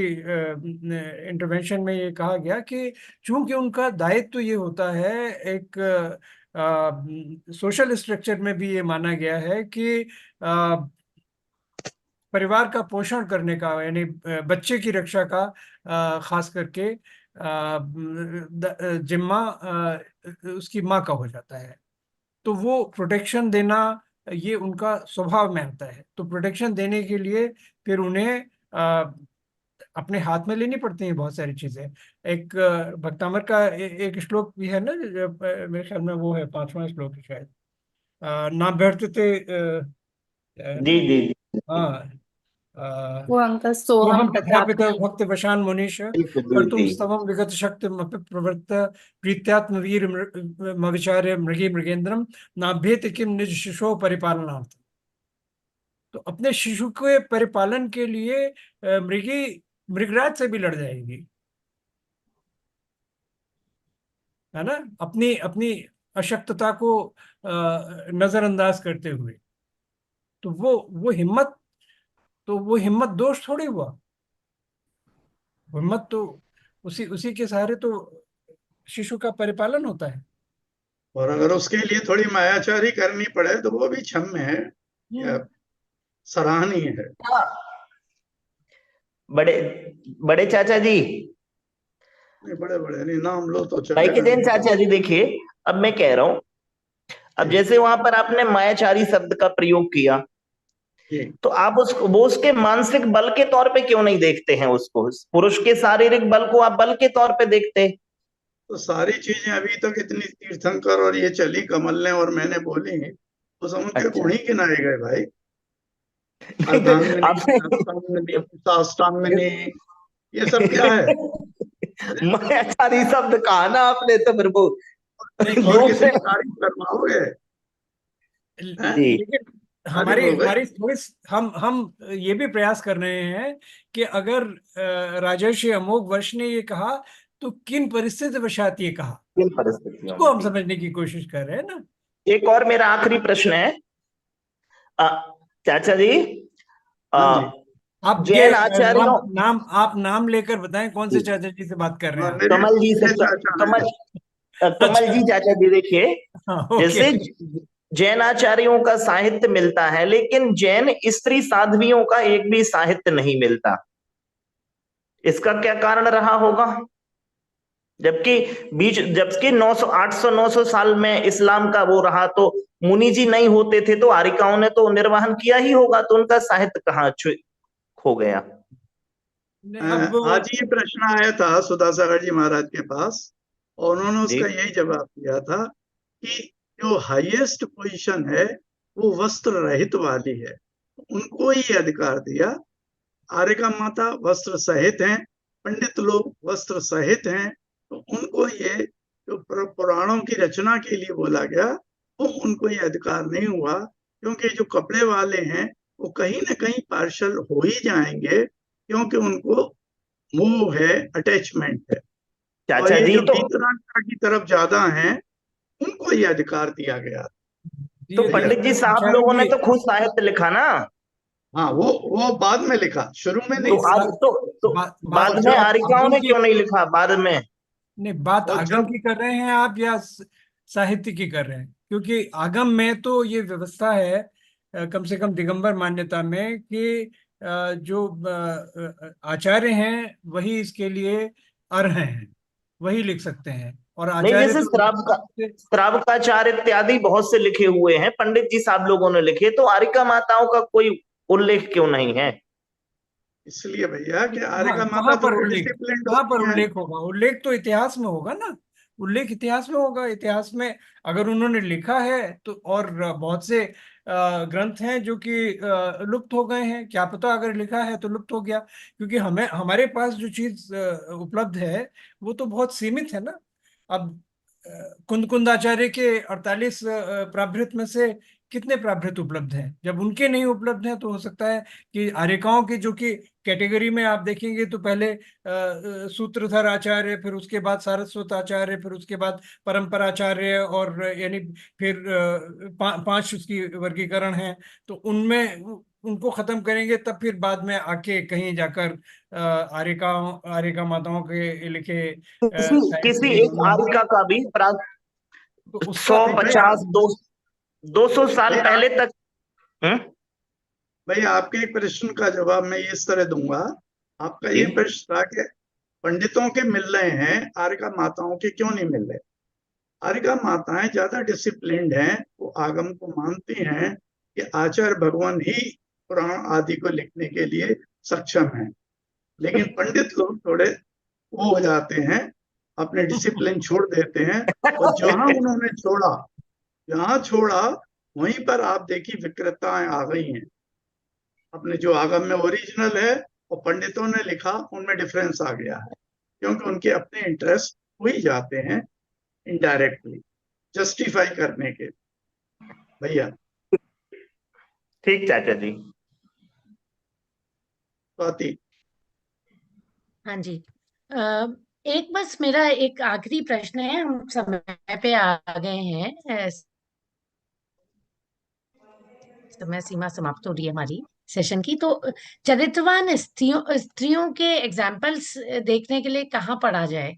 इंटरवेंशन में ये कहा गया कि चूंकि उनका दायित्व तो ये होता है, एक सोशल स्ट्रक्चर में भी ये माना गया है कि परिवार का पोषण करने का, यानी बच्चे की रक्षा का खास करके जिम्मा उसकी माँ का हो जाता है। तो वो प्रोटेक्शन देना ये उनका स्वभाव में आता है। तो प्रोटेक्शन देने के लिए फिर उन्हें अपने हाथ में लेनी पड़ती हैं बहुत सारी चीजें। एक भक्तामर का एक श्लोक भी है ना, मेरे ख्याल में वो है 5वां श्लोक है शायद, ना व्यर्थते जी, जी, जी, हाँ, वो अंकल सोहम सोहम तथापित तथापि। भक्त वशान मुनीश बिल्कुल कर्तुम जी। स्तवम विगत शक्ति प्रवृत्त प्रीत्यात्म वीर मविचार्य मृगी मृगेंद्रम नाभ्येति किम निज शिशो परिपालनार्थ। तो अपने शिशु के परिपालन के लिए मृगी मृगराज से भी लड़ जाएगी, है ना, अपनी अपनी अशक्तता को नजरअंदाज करते हुए। तो वो हिम्मत दोष थोड़ी हुआ। हिम्मत तो उसी उसी के सहारे तो शिशु का परिपालन होता है। और अगर उसके लिए थोड़ी मायाचारी करनी पड़े तो वो भी क्षम्य है या सराहनीय है। हाँ, बड़े बड़े चाचा जी, नहीं, बड़े बड़े नहीं, नाम लो तो भाई के चलेगा। जैन चाचा जी, देखिए अब मैं कह रहा हूं, अब जैसे वहां पर आपने मायाचारी शब्द का प्रयोग किया, जी, तो आप वो उसके मानसिक बल के तौर पे क्यों नहीं देखते हैं उसको? पुरुष के शारीरिक बल को आप बल के तौर पे देखते हैं। तो सारी चीजें अभी तक इतनी तीर्थंकर और ये चली कमल ने और मैंने बोली, तो सब उनके अच्छा, गुण ही गिनाए गए भाई। अर्धांगिनी, आपने अष्टांगिनी, साष्टांगिनी, ये सब क्या है? मायाचारी शब्द कहा ना आपने, तो फिर वो और योग किसी से की तारीफ करवाओगे? हैं? जी। लेकिन हमारी हो गए। हमारी थोड़ी हम ये भी प्रयास कर रहे हैं कि अगर राजर्षि अमोघ वर्ष ने ये कहा तो किन परिस्थिति वशात ये कहा, किन परिस्थितियों उसको में हम भी। समझने की कोशिश कर रहे हैं ना। एक और मेरा आखिरी प्रश्न है, अ, चाचा जी, हाँ जी। आप ये जैन आचार्यों, आप नाम लेकर बताएं कौन से चाचा जी से बात कर रहे हाँ, हैं आप। मेरे कमल जी से, मेरे चाचा कमल हैं। कमल अच्छा, जी चाचा जी, देखिए, हाँ, ओके। जैसे जैन आचार्यों का साहित्य मिलता है, लेकिन जैन स्त्री साध्वियों का एक भी साहित्य नहीं मिलता, इसका क्या कारण रहा होगा? जबकि 900 800 900 साल में इस्लाम का वो रहा, तो मुनि जी नहीं होते थे तो आरिकाओं ने तो निर्वहन किया ही होगा, तो उनका साहित्य कहाँ खो गया? अब आज ये प्रश्न आया था सुधासागर जी महाराज के पास, और उन्होंने जी उसका यही जवाब दिया था कि जो हाईएस्ट पोजीशन है वो वस्त्र रहित वाली है, उनको ही अधिकार दिया। आर्यका माता वस्त्र सहित हैं, पंडित लोग वस्त्र सहित हैं, तो उनको ये जो पुराणों की रचना के लिए बोला गया वो उनको ये अधिकार नहीं हुआ, क्योंकि जो कपड़े वाले हैं वो कहीं ना कहीं पार्शल हो ही जाएंगे, क्योंकि उनको मोह है, अटैचमेंट है। और चाचा ये जी, जो तो वीतरागता की तरफ ज्यादा हैं उनको ये अधिकार दिया गया। तो ये भैया, पंडित जी साहब आचार्य लोगों ने जी, तो खुद साहित्य लिखा ना, हाँ, वो बाद में लिखा, शुरू में नहीं तो नहीं। आज तो बात बाद जो में आप आरिकाओं आगम ने की, क्यों नहीं लिखा बाद में? नहीं, बात और आगम जब की कर रहे हैं आप या साहित्य की कर रहे हैं? क्योंकि आगम में तो ये व्यवस्था है, कम से कम दिगंबर मान्यता में, कि जो आचार्य हैं वही इसके लिए अर्ह हैं, वही लिख सकते हैं, और नहीं, आचार्य जैसे तो श्रावकाचार्य इत्यादि बहुत से लिखे हुए हैं, पंडित जी साहब लोगों ने लिखे, तो आरिका माताओं का कोई उल्लेख क्यों नहीं है? इसलिए भैया कि हाँ, आर्यका माता तो डिसिप्लिन कहाँ पर होती हैं। उल्लेख होगा? उल्लेख तो इतिहास में होगा ना, उल्लेख इतिहास में होगा। इतिहास में अगर उन्होंने लिखा है तो, और बहुत से ग्रंथ हैं जो कि लुप्त हो गए हैं, क्या पता अगर लिखा है तो लुप्त हो गया, क्योंकि हमें हमारे पास जो चीज उपलब्ध है वो तो बहुत सीमित है ना। अब कुंद कुंदाचार्य के 48 प्राभृत में से कितने प्राभृत उपलब्ध हैं? जब उनके नहीं उपलब्ध हैं तो हो सकता है कि आर्यकाओं की, जो कि कैटेगरी में आप देखेंगे तो पहले सूत्रधर आचार्य, फिर उसके बाद सारस्वत आचार्य, फिर उसके बाद परंपराचार्य, और यानी फिर पांच उसकी वर्गीकरण है, तो उनमें उनको खत्म करेंगे, तब फिर बाद में आके कहीं जाकर आर्यका माताओं के लिखे साहित्य किसी की एक गणना होगी। आरिका का भी तो उसका सौ देखिए, भैया 50 200 साल भैया पहले तक। हम्म? भैया आपके एक प्रश्न का जवाब मैं इस तरह दूंगा। आपका जी ये प्रश्न था कि पंडितों के मिल रहे हैं, आर्यका माताओं के क्यों नहीं मिल रहे। आर्यका माताएं ज्यादा डिसिप्लिन्ड हैं, वो आगम को मानती हैं कि आचार्य भगवान ही पुराण आदि को लिखने के लिए सक्षम हैं। लेकिन पंडित लोग थोड़े वो हो जाते हैं, अपने डिसिप्लिन छोड़ देते हैं, और जहां छोड़ा वहीं पर आप देखिए विकृतताएं आ गई हैं। अपने जो आगम में ओरिजिनल है और पंडितों ने लिखा, उनमें डिफरेंस आ गया है, क्योंकि उनके अपने इंटरेस्ट हो ही जाते हैं इनडायरेक्टली जस्टिफाई करने के। भैया ठीक चाचा जी। स्वाति। हाँ जी। एक बस मेरा एक आखिरी प्रश्न है, हम समय पे आ गए हैं, समय सीमा समाप्त हो रही है हमारी सेशन की, तो चरित्रवान स्त्रियों स्त्रियों के एग्जाम्पल्स देखने के लिए कहाँ पढ़ा जाए?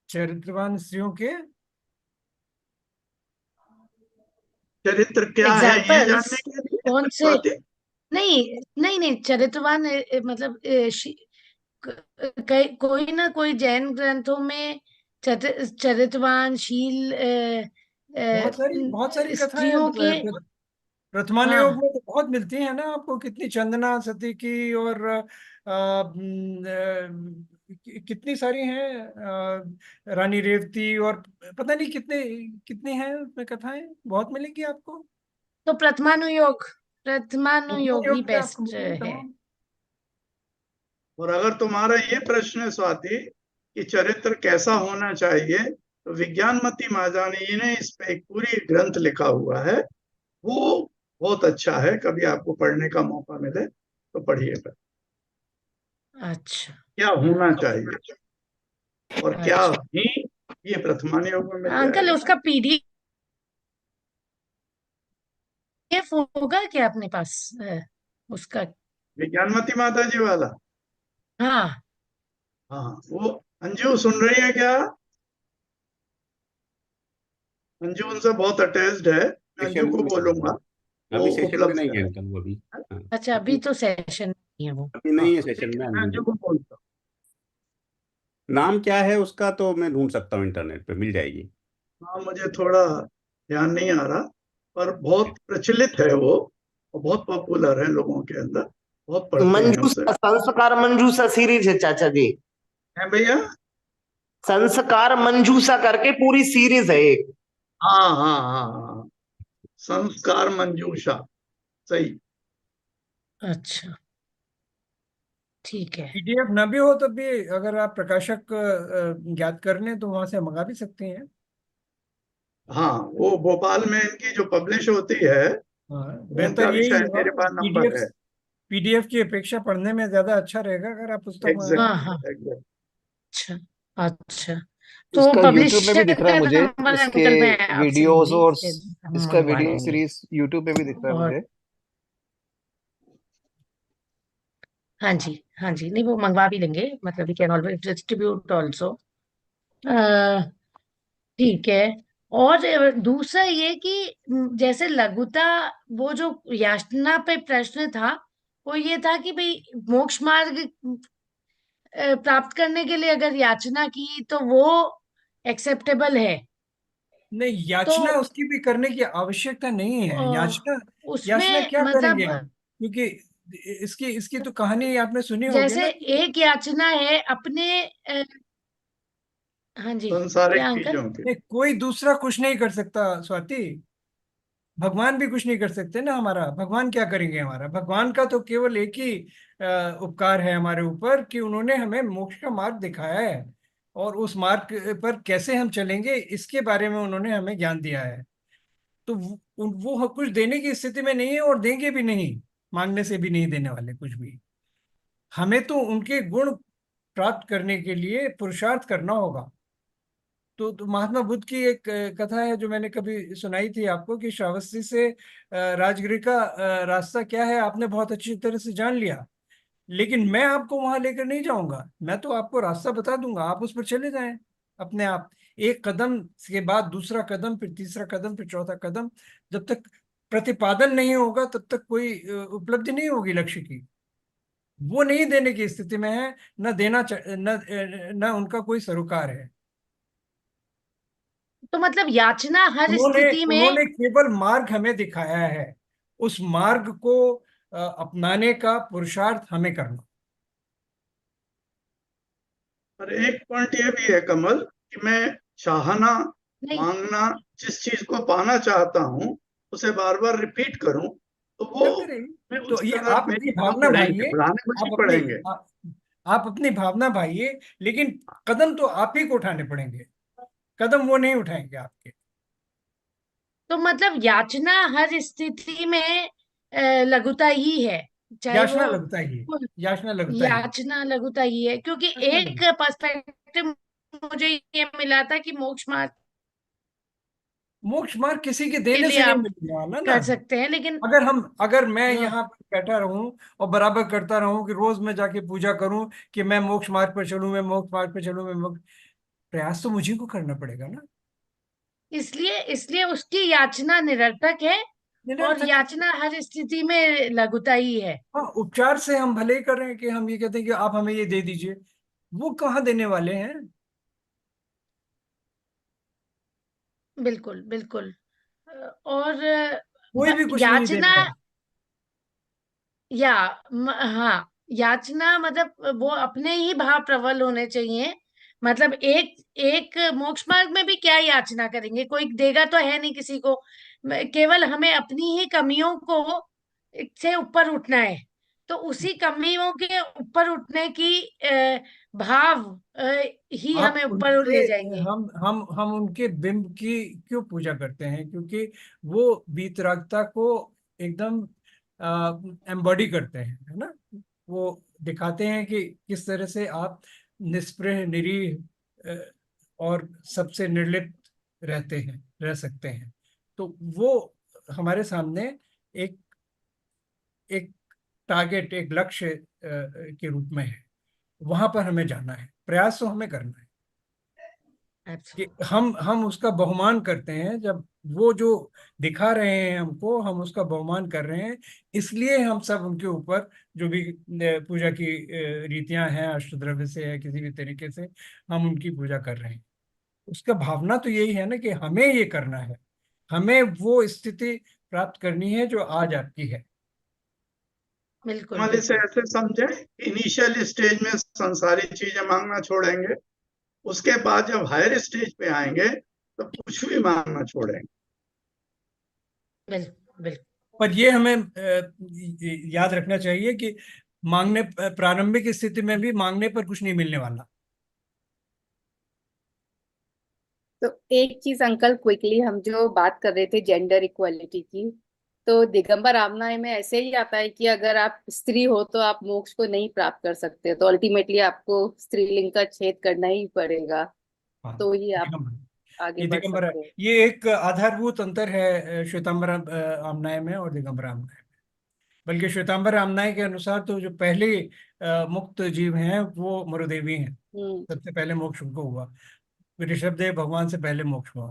चरित्रवान स्त्रियों के चरित्र क्या है ये एग्जाम्पल्स जानने के लिए कौन से? स्वाति। नहीं नहीं नहीं, चरित्रवान मतलब कोई ना कोई जैन ग्रंथों में चरित्रवान शील बहुत सारी कथाएं हैं। स्त्रियों के। प्रथमान योग हाँ, में तो बहुत मिलती है ना आपको, कितनी चंदना सती की, और कितनी सारी हैं, रानी रेवती, और पता नहीं कितने कितने हैं उसमें कथाएं, बहुत मिलेंगी आपको। तो प्रथमानुयोग योग ही में आपको बेस्ट मिलेंगी है। तमाम। और अगर तुम्हारा ये प्रश्न है स्वाति कि चरित्र कैसा होना चाहिए, तो विज्ञानमती महाजानी जी ने इस पे एक पूरी ग्रंथ लिखा हुआ है, वो बहुत अच्छा है, कभी आपको पढ़ने का मौका मिले तो पढ़िएगा। अच्छा क्या होना चाहिए और क्या अच्छा ही ये प्रथमा योग में मिल अंकल, जाएगा। उसका पीडीएफ होगा क्या अपने पास? उसका? विज्ञानमती माता जी वाला? हाँ हाँ, वो अंजू सुन रही है क्या? अंजू उनसे बहुत अटैच्ड है, मैं अंजू सेशन को में बोलूंगा अभी वो सेशन में उपलब्ध नहीं है कराए। अंकल वो अभी। हाँ, अच्छा, अभी तो सेशन नहीं है वो। अभी हाँ नहीं है ठीक सेशन में है, मैं अंजू अंजू जी। को बोलता हूँ। नाम क्या है उसका तो मैं ढूंढ सकता हूँ, इंटरनेट पे मिल जाएगी। हाँ, मुझे थोड़ा ध्यान नहीं आ रहा, पर बहुत प्रचलित है वो, और बहुत पॉपुलर है लोगों के अंदर, बहुत पढ़ते हैं उसे। मंजूषा, संस्कार मंजूषा सीरीज है चाचा जी। है भैया? संस्कार मंजूषा करके पूरी सीरीज है एक। हाँ हाँ हाँ हाँ, संस्कार मंजूषा, सही। अच्छा ठीक है। पीडीएफ ना भी हो तो भी अगर आप प्रकाशक ज्ञात कर लें तो वहां से मंगा भी सकते हैं। हाँ, वो भोपाल में इनकी जो पब्लिश होती है, हाँ, उनका बेहतर भी यही शायद होगा। मेरे पास पीडीएफ नंबर है। पीडीएफ की अपेक्षा पढ़ने में ज्यादा अच्छा रहेगा अगर आप पुस्तक मंगा। हाँ हाँ, एग्जैक्ट एग्जैक्ट। अच्छा अच्छा। तो इसका यूट्यूब में भी पब्लिशर दिख रहा है का मुझे, नंबर इसके अंकल मैं आपसे वीडियोस, लूंगी, और फिर हम इसका मंगवा वीडियो लेंगे। सीरीज यूट्यूब पे भी दिख रहा है और मुझे। हाँ जी, हाँ जी, नहीं वो मंगवा भी लेंगे, मतलब we can always distribute also. ठीक है। और दूसरा ये कि जैसे लघुता, वो जो याचना पे प्रश्न था, वो ये था कि भाई मोक्ष मार्ग प्राप्त करने के लिए अगर याचना की तो वो एक्सेप्टेबल है। नहीं, तो याचना उसकी भी करने की आवश्यकता नहीं है। याचना, याचना उसमें क्या करेंगे मतलब हम? क्योंकि इसकी इसकी तो कहानी आपने सुनी होगी जैसे ना। एक याचना है अपने हाँ जी, संसारिक क्या अंकल? चीजों के। नहीं, कोई दूसरा कुछ नहीं कर सकता स्वाति। भगवान भी कुछ नहीं कर सकते ना। हमारा भगवान क्या करेंगे? हमारा भगवान का तो केवल एक ही उपकार है हमारे ऊपर कि उन्होंने हमें मोक्ष का मार्ग दिखाया है, और उस मार्ग पर कैसे हम चलेंगे इसके बारे में उन्होंने हमें ज्ञान दिया है। तो वो कुछ देने की स्थिति में नहीं है, और देंगे भी नहीं। मांगने से भी नहीं देने वाले कुछ भी। हमें तो उनके गुण प्राप्त करने के लिए पुरुषार्थ करना होगा। तो महात्मा बुद्ध की एक कथा है जो मैंने कभी सुनाई थी आपको, कि श्रावस्ती से राजगृह का रास्ता क्या है आपने बहुत अच्छी तरह से जान लिया, लेकिन मैं आपको वहां लेकर नहीं जाऊंगा। मैं तो आपको रास्ता बता दूंगा, आप उस पर चले जाएं अपने आप। एक कदम के बाद दूसरा कदम, फिर तीसरा कदम, फिर चौथा कदम। जब तक प्रतिपादन नहीं होगा तब तक कोई उपलब्धि नहीं होगी लक्ष्य की। वो नहीं देने की स्थिति में है, न देना न उनका कोई सरोकार है। तो मतलब याचना हर उन्होंने स्थिति में। उन्होंने केवल मार्ग हमें दिखाया है। उस मार्ग को अपनाने का पुरुषार्थ हमें करना। पर एक पॉइंट ये भी है कमल, कि मैं चाहना, नहीं, मांगना, जिस चीज को पाना चाहता हूँ उसे बार बार रिपीट करूं, तो वो करते रहिए। मैं तो उस ये तरफ आप मेरी अपनी कहाँ भावना बढ़ेंगे, भाइये। बढ़ाने कुछ आप नहीं अपनी पड़ेंगे। आप अपनी भावना भाइये, लेकिन कदम तो आप ही को उठाने पड़ेंगे। कदम वो नहीं उठाएंगे आपके। तो मतलब याचना हर स्थिति में लघुता ही है, चाहे याचना वो लगता ही है। याचना लगता ही है। याचना लघुता ही है, क्योंकि याचना एक लगता पर्सपेक्टिव मुझे ये मिला था कि मोक्ष मार्ग मोक्ष मार्ग किसी के के देने लिए से नहीं आप मिलने वाला ना। कर सकते हैं, लेकिन अगर मैं हाँ, यहाँ पर बैठा रहूं और बराबर करता रहूं कि रोज मैं जाके पूजा करूं कि मैं मोक्ष मार्ग पर चलूं, मैं मोक्ष मार्ग पर चलूं, मैं मोक्ष, प्रयास तो मुझे को करना पड़ेगा ना। इसलिए इसलिए उसकी याचना निरर्थक है, और निरर्थक है। याचना हर स्थिति में लघुता ही है। हाँ, उपचार से हम भले ही कर रहे हैं कि हम ये कहते हैं कि आप हमें ये दे दीजिए। वो कहाँ देने वाले हैं? बिल्कुल बिल्कुल। और कोई भी कुछ नहीं देने याचना, वाला। या हाँ, याचना मतलब वो अपने ही भाव प्रबल होने चाहिए। मतलब एक एक मोक्ष मार्ग में भी क्या याचना करेंगे, कोई देगा तो है नहीं किसी को। केवल हमें अपनी ही कमियों को से ऊपर उठना है। तो उसी कमियों के ऊपर उठने की भाव ही आप हमें ऊपर उनके ले जाएंगे। हम उनके बिंब की क्यों पूजा करते हैं? क्योंकि वो वीतरागता को एकदम एम्बॉडी करते हैं, है ना। वो दिखाते हैं कि किस तरह से आप निस्पृह, निरीह और सबसे निर्लिप्त रह सकते हैं। तो वो हमारे सामने एक एक टारगेट, एक लक्ष्य के रूप में है। वहां पर हमें जाना है, प्रयास तो हमें करना है कि हम उसका बहुमान करते हैं। जब वो जो दिखा रहे हैं हमको, हम उसका बहुमान कर रहे हैं, इसलिए हम सब उनके ऊपर जो भी पूजा की रीतियां हैं, अष्टद्रव्य से है, किसी भी तरीके से हम उनकी पूजा कर रहे हैं। उसका भावना तो यही है ना कि हमें ये करना है, हमें वो स्थिति प्राप्त करनी है जो आज आपकी है। बिल्कुल कमल इसे ऐसे समझे, इनिशियल स्टेज में संसारी चीजें मांगना छोड़ेंगे, उसके बाद जब हायर स्टेज पे आएंगे तो कुछ भी मांगना छोड़ेंगे। बिल्कुल। पर ये हमें याद रखना चाहिए कि मांगने, प्रारंभिक स्थिति में भी मांगने पर कुछ नहीं मिलने वाला। तो एक चीज अंकल, क्विकली, हम जो बात कर रहे थे जेंडर इक्वालिटी की, तो दिगंबर आमनाय में ऐसे ही आता है कि अगर आप स्त्री हो तो आप मोक्ष को नहीं प्राप्त कर सकते, तो अल्टीमेटली आपको स्त्रीलिंग का छेद करना ही पड़ेगा, हाँ, तो ही आप आगे ये बढ़ दिगंबर है। सकते हैं। ये एक आधारभूत अंतर है श्वेतांबर आमनाय में और दिगंबर आमनाय में। बल्कि श्वेतांबर आमनाय के अनुसार तो जो पहले मुक्त जीव हैं वो मरुदेवी हैं। सबसे पहले मोक्ष उनको हुआ, ऋषभदेव भगवान से पहले मोक्ष हुआ।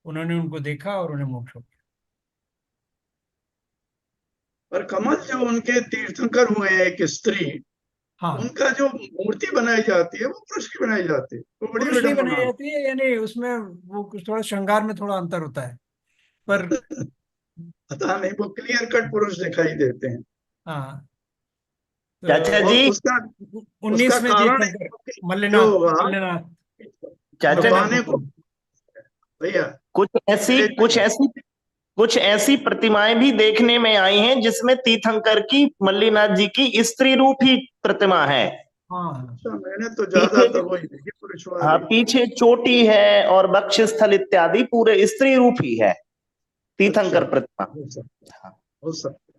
उन्होंने उनको देखा और उन्हें मोक्ष हो गया। पर कमल जो उनके तीर्थंकर हुए हैं, एक स्त्री, हाँ, उनका जो मूर्ति बनाई जाती है वो पुरुष की बनाई जाती है, वो बड़ी पुरुष नहीं बनाई विडम्बना। जाती है, यानी उसमें वो कुछ थोड़ा श्रृंगार में थोड़ा अंतर होता है, पर पता नहीं, वो क्लियर कट पुरुष दिखाई देते हैं। हाँ। चाचा तो और जी, उसका 19वें कारण तीर्थंकर जो मल्लिनाथ, होगा मल्लिनाथ चाचा जी, छुपाने को, मल्लिनाथ। भैया कुछ ऐसी एक कुछ मिनट। ऐसी कुछ ऐसी प्रतिमाएं भी देखने में आई हैं जिसमें तीर्थंकर की, मल्लिनाथ जी की स्त्री रूप ही प्रतिमा है। हाँ, अच्छा, मैंने तो पीछे, ज्यादातर वही देखी पुरुष हाँ, वाली। पीछे चोटी है और वक्षस्थल इत्यादि पूरे स्त्री रूप ही है अच्छा, तीर्थंकर प्रतिमा। हो सकता हाँ। हो सकता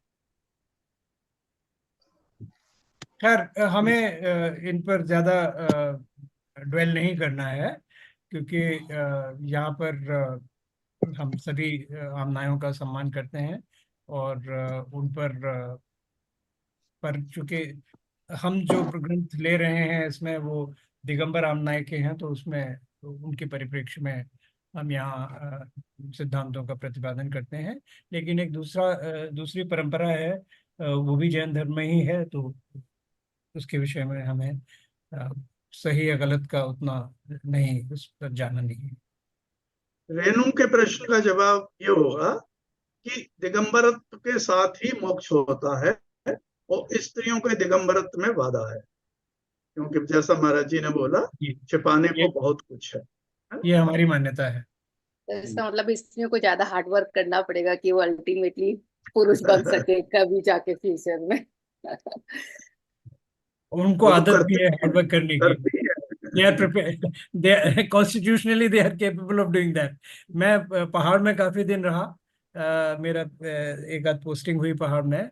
खैर हमें इन पर ज्यादा ड्वेल नहीं करना है, क्योंकि यहाँ पर हम सभी आमनायों का सम्मान करते हैं, और उन पर चूंकि हम जो ग्रंथ ले रहे हैं इसमें वो दिगंबर आमनाय के हैं, तो उसमें तो उनके परिप्रेक्ष्य में हम यहाँ सिद्धांतों का प्रतिपादन करते हैं। लेकिन एक दूसरी परंपरा है, वो भी जैन धर्म में ही है, तो उसके विषय में हमें अ, सही या गलत का उतना नहीं, उस पर जाना नहीं है। रेणु के प्रश्न का जवाब ये होगा कि दिगंबरत्व के साथ ही मोक्ष होता है, और स्त्रियों के दिगंबरत्व में बाधा है, क्योंकि जैसा महाराज जी ने बोला, ये छिपाने को ये बहुत कुछ है। ये हमारी मान्यता है। तो इसका मतलब स्त्रियों को ज्यादा हार्ड वर्क करना पड़ेगा कि वो अल्टीमेटली पुरुष बन सके कभी जाके फ्यूचर में। उनको वो तो आदत भी करते है हैं, हार्ड वर्क करने की। करती है। They are prepare, they constitutionally they are capable of doing that. मैं पहाड़ में काफी दिन रहा, मेरा एक आध पोस्टिंग हुई पहाड़ में,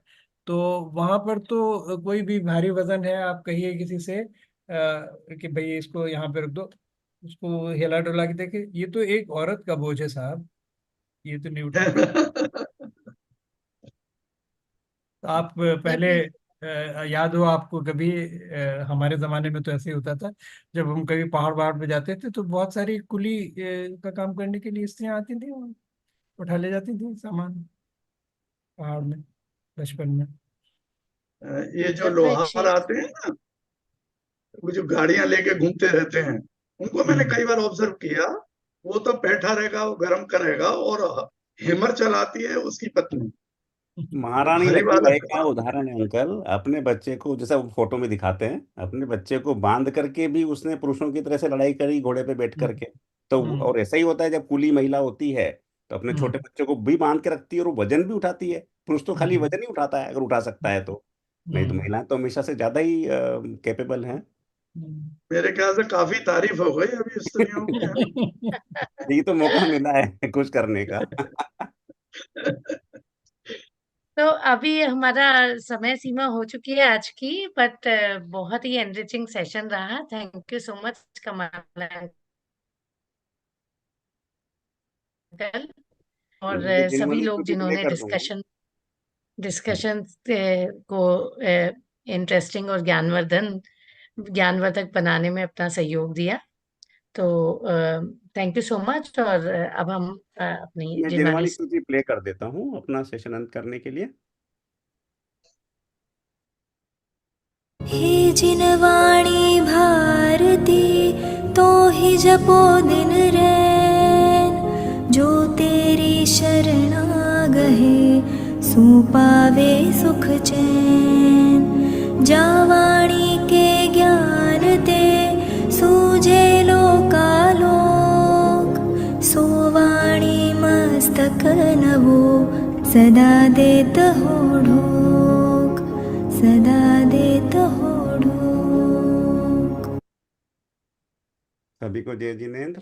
तो वहां पर तो कोई भी भारी वजन है, आप कहिए किसी से कि भाई इसको यहाँ पे रख दो, उसको हिला डुला के देखे, ये तो एक औरत का बोझ है साहब, ये तो नहीं उठा। तो आप पहले ये याद हो आपको कभी, हमारे जमाने में तो ऐसे ही होता था, जब हम कभी पहाड़ वहाड़ पे जाते थे तो बहुत सारी कुली का काम करने के लिए स्त्रियां आती थी, और उठा ले जाती थी सामान पहाड़ में, बचपन में। ये जो दैट्स वेरी लोहार चीप। आते हैं ना, वो जो गाड़ियां लेके घूमते रहते हैं, उनको मैंने हम्म। कई बार ऑब्जर्व किया। वो तो बैठा रहेगा, वो गर्म करेगा, और हेमर चलाती है उसकी पत्नी। महारानी भारी लक्ष्मीबाई बात का उदाहरण है अंकल। अपने बच्चे को, जैसा वो फोटो में दिखाते हैं, अपने बच्चे को बांध करके भी उसने पुरुषों की तरह से लड़ाई करी, घोड़े पे बैठ करके। तो हम्म। और ऐसा ही होता है जब कुली महिला होती है, तो अपने हम्म। छोटे बच्चे को भी बांध के रखती है और वो वजन भी उठाती है। पुरुष तो खाली हम्म। वजन ही उठाता है, अगर उठा सकता है तो। नहीं तो महिलाएं तो हमेशा से ज्यादा ही कैपेबल हैं। मेरे ख्याल से काफी तारीफ हो गई अभी स्त्रियों की, है? ये तो मौका मिला है कुछ करने का। तो अभी हमारा समय सीमा हो चुकी है आज की, बट बहुत ही एनरिचिंग सेशन रहा। Thank you so much Kamla uncle और मुझे सभी जेन्युइनली लोग छुट्टी तो जिन्होंने लेकर दूंगा। डिस्कशन को इंटरेस्टिंग और ज्ञानवर्धक बनाने में अपना सहयोग दिया। तो थैंक यू सो मच। और अब हम अपनी मैं जिनवाणी जेनवानी स्तुति प्ले कर देता हूँ अपना सेशन अंत करने के लिए। हे जिनवाणी भारती तो ही जपो दिन रैन, जो तेरी शरणा गहे सो पावे सुख चैन। जावाणी के ज्ञान ते सूझे लोकालोक, सोवाणी मस्तक नवो सदा देत हो ढोक, सदा देत हो ढोक। सभी को जय जिनेंद्र।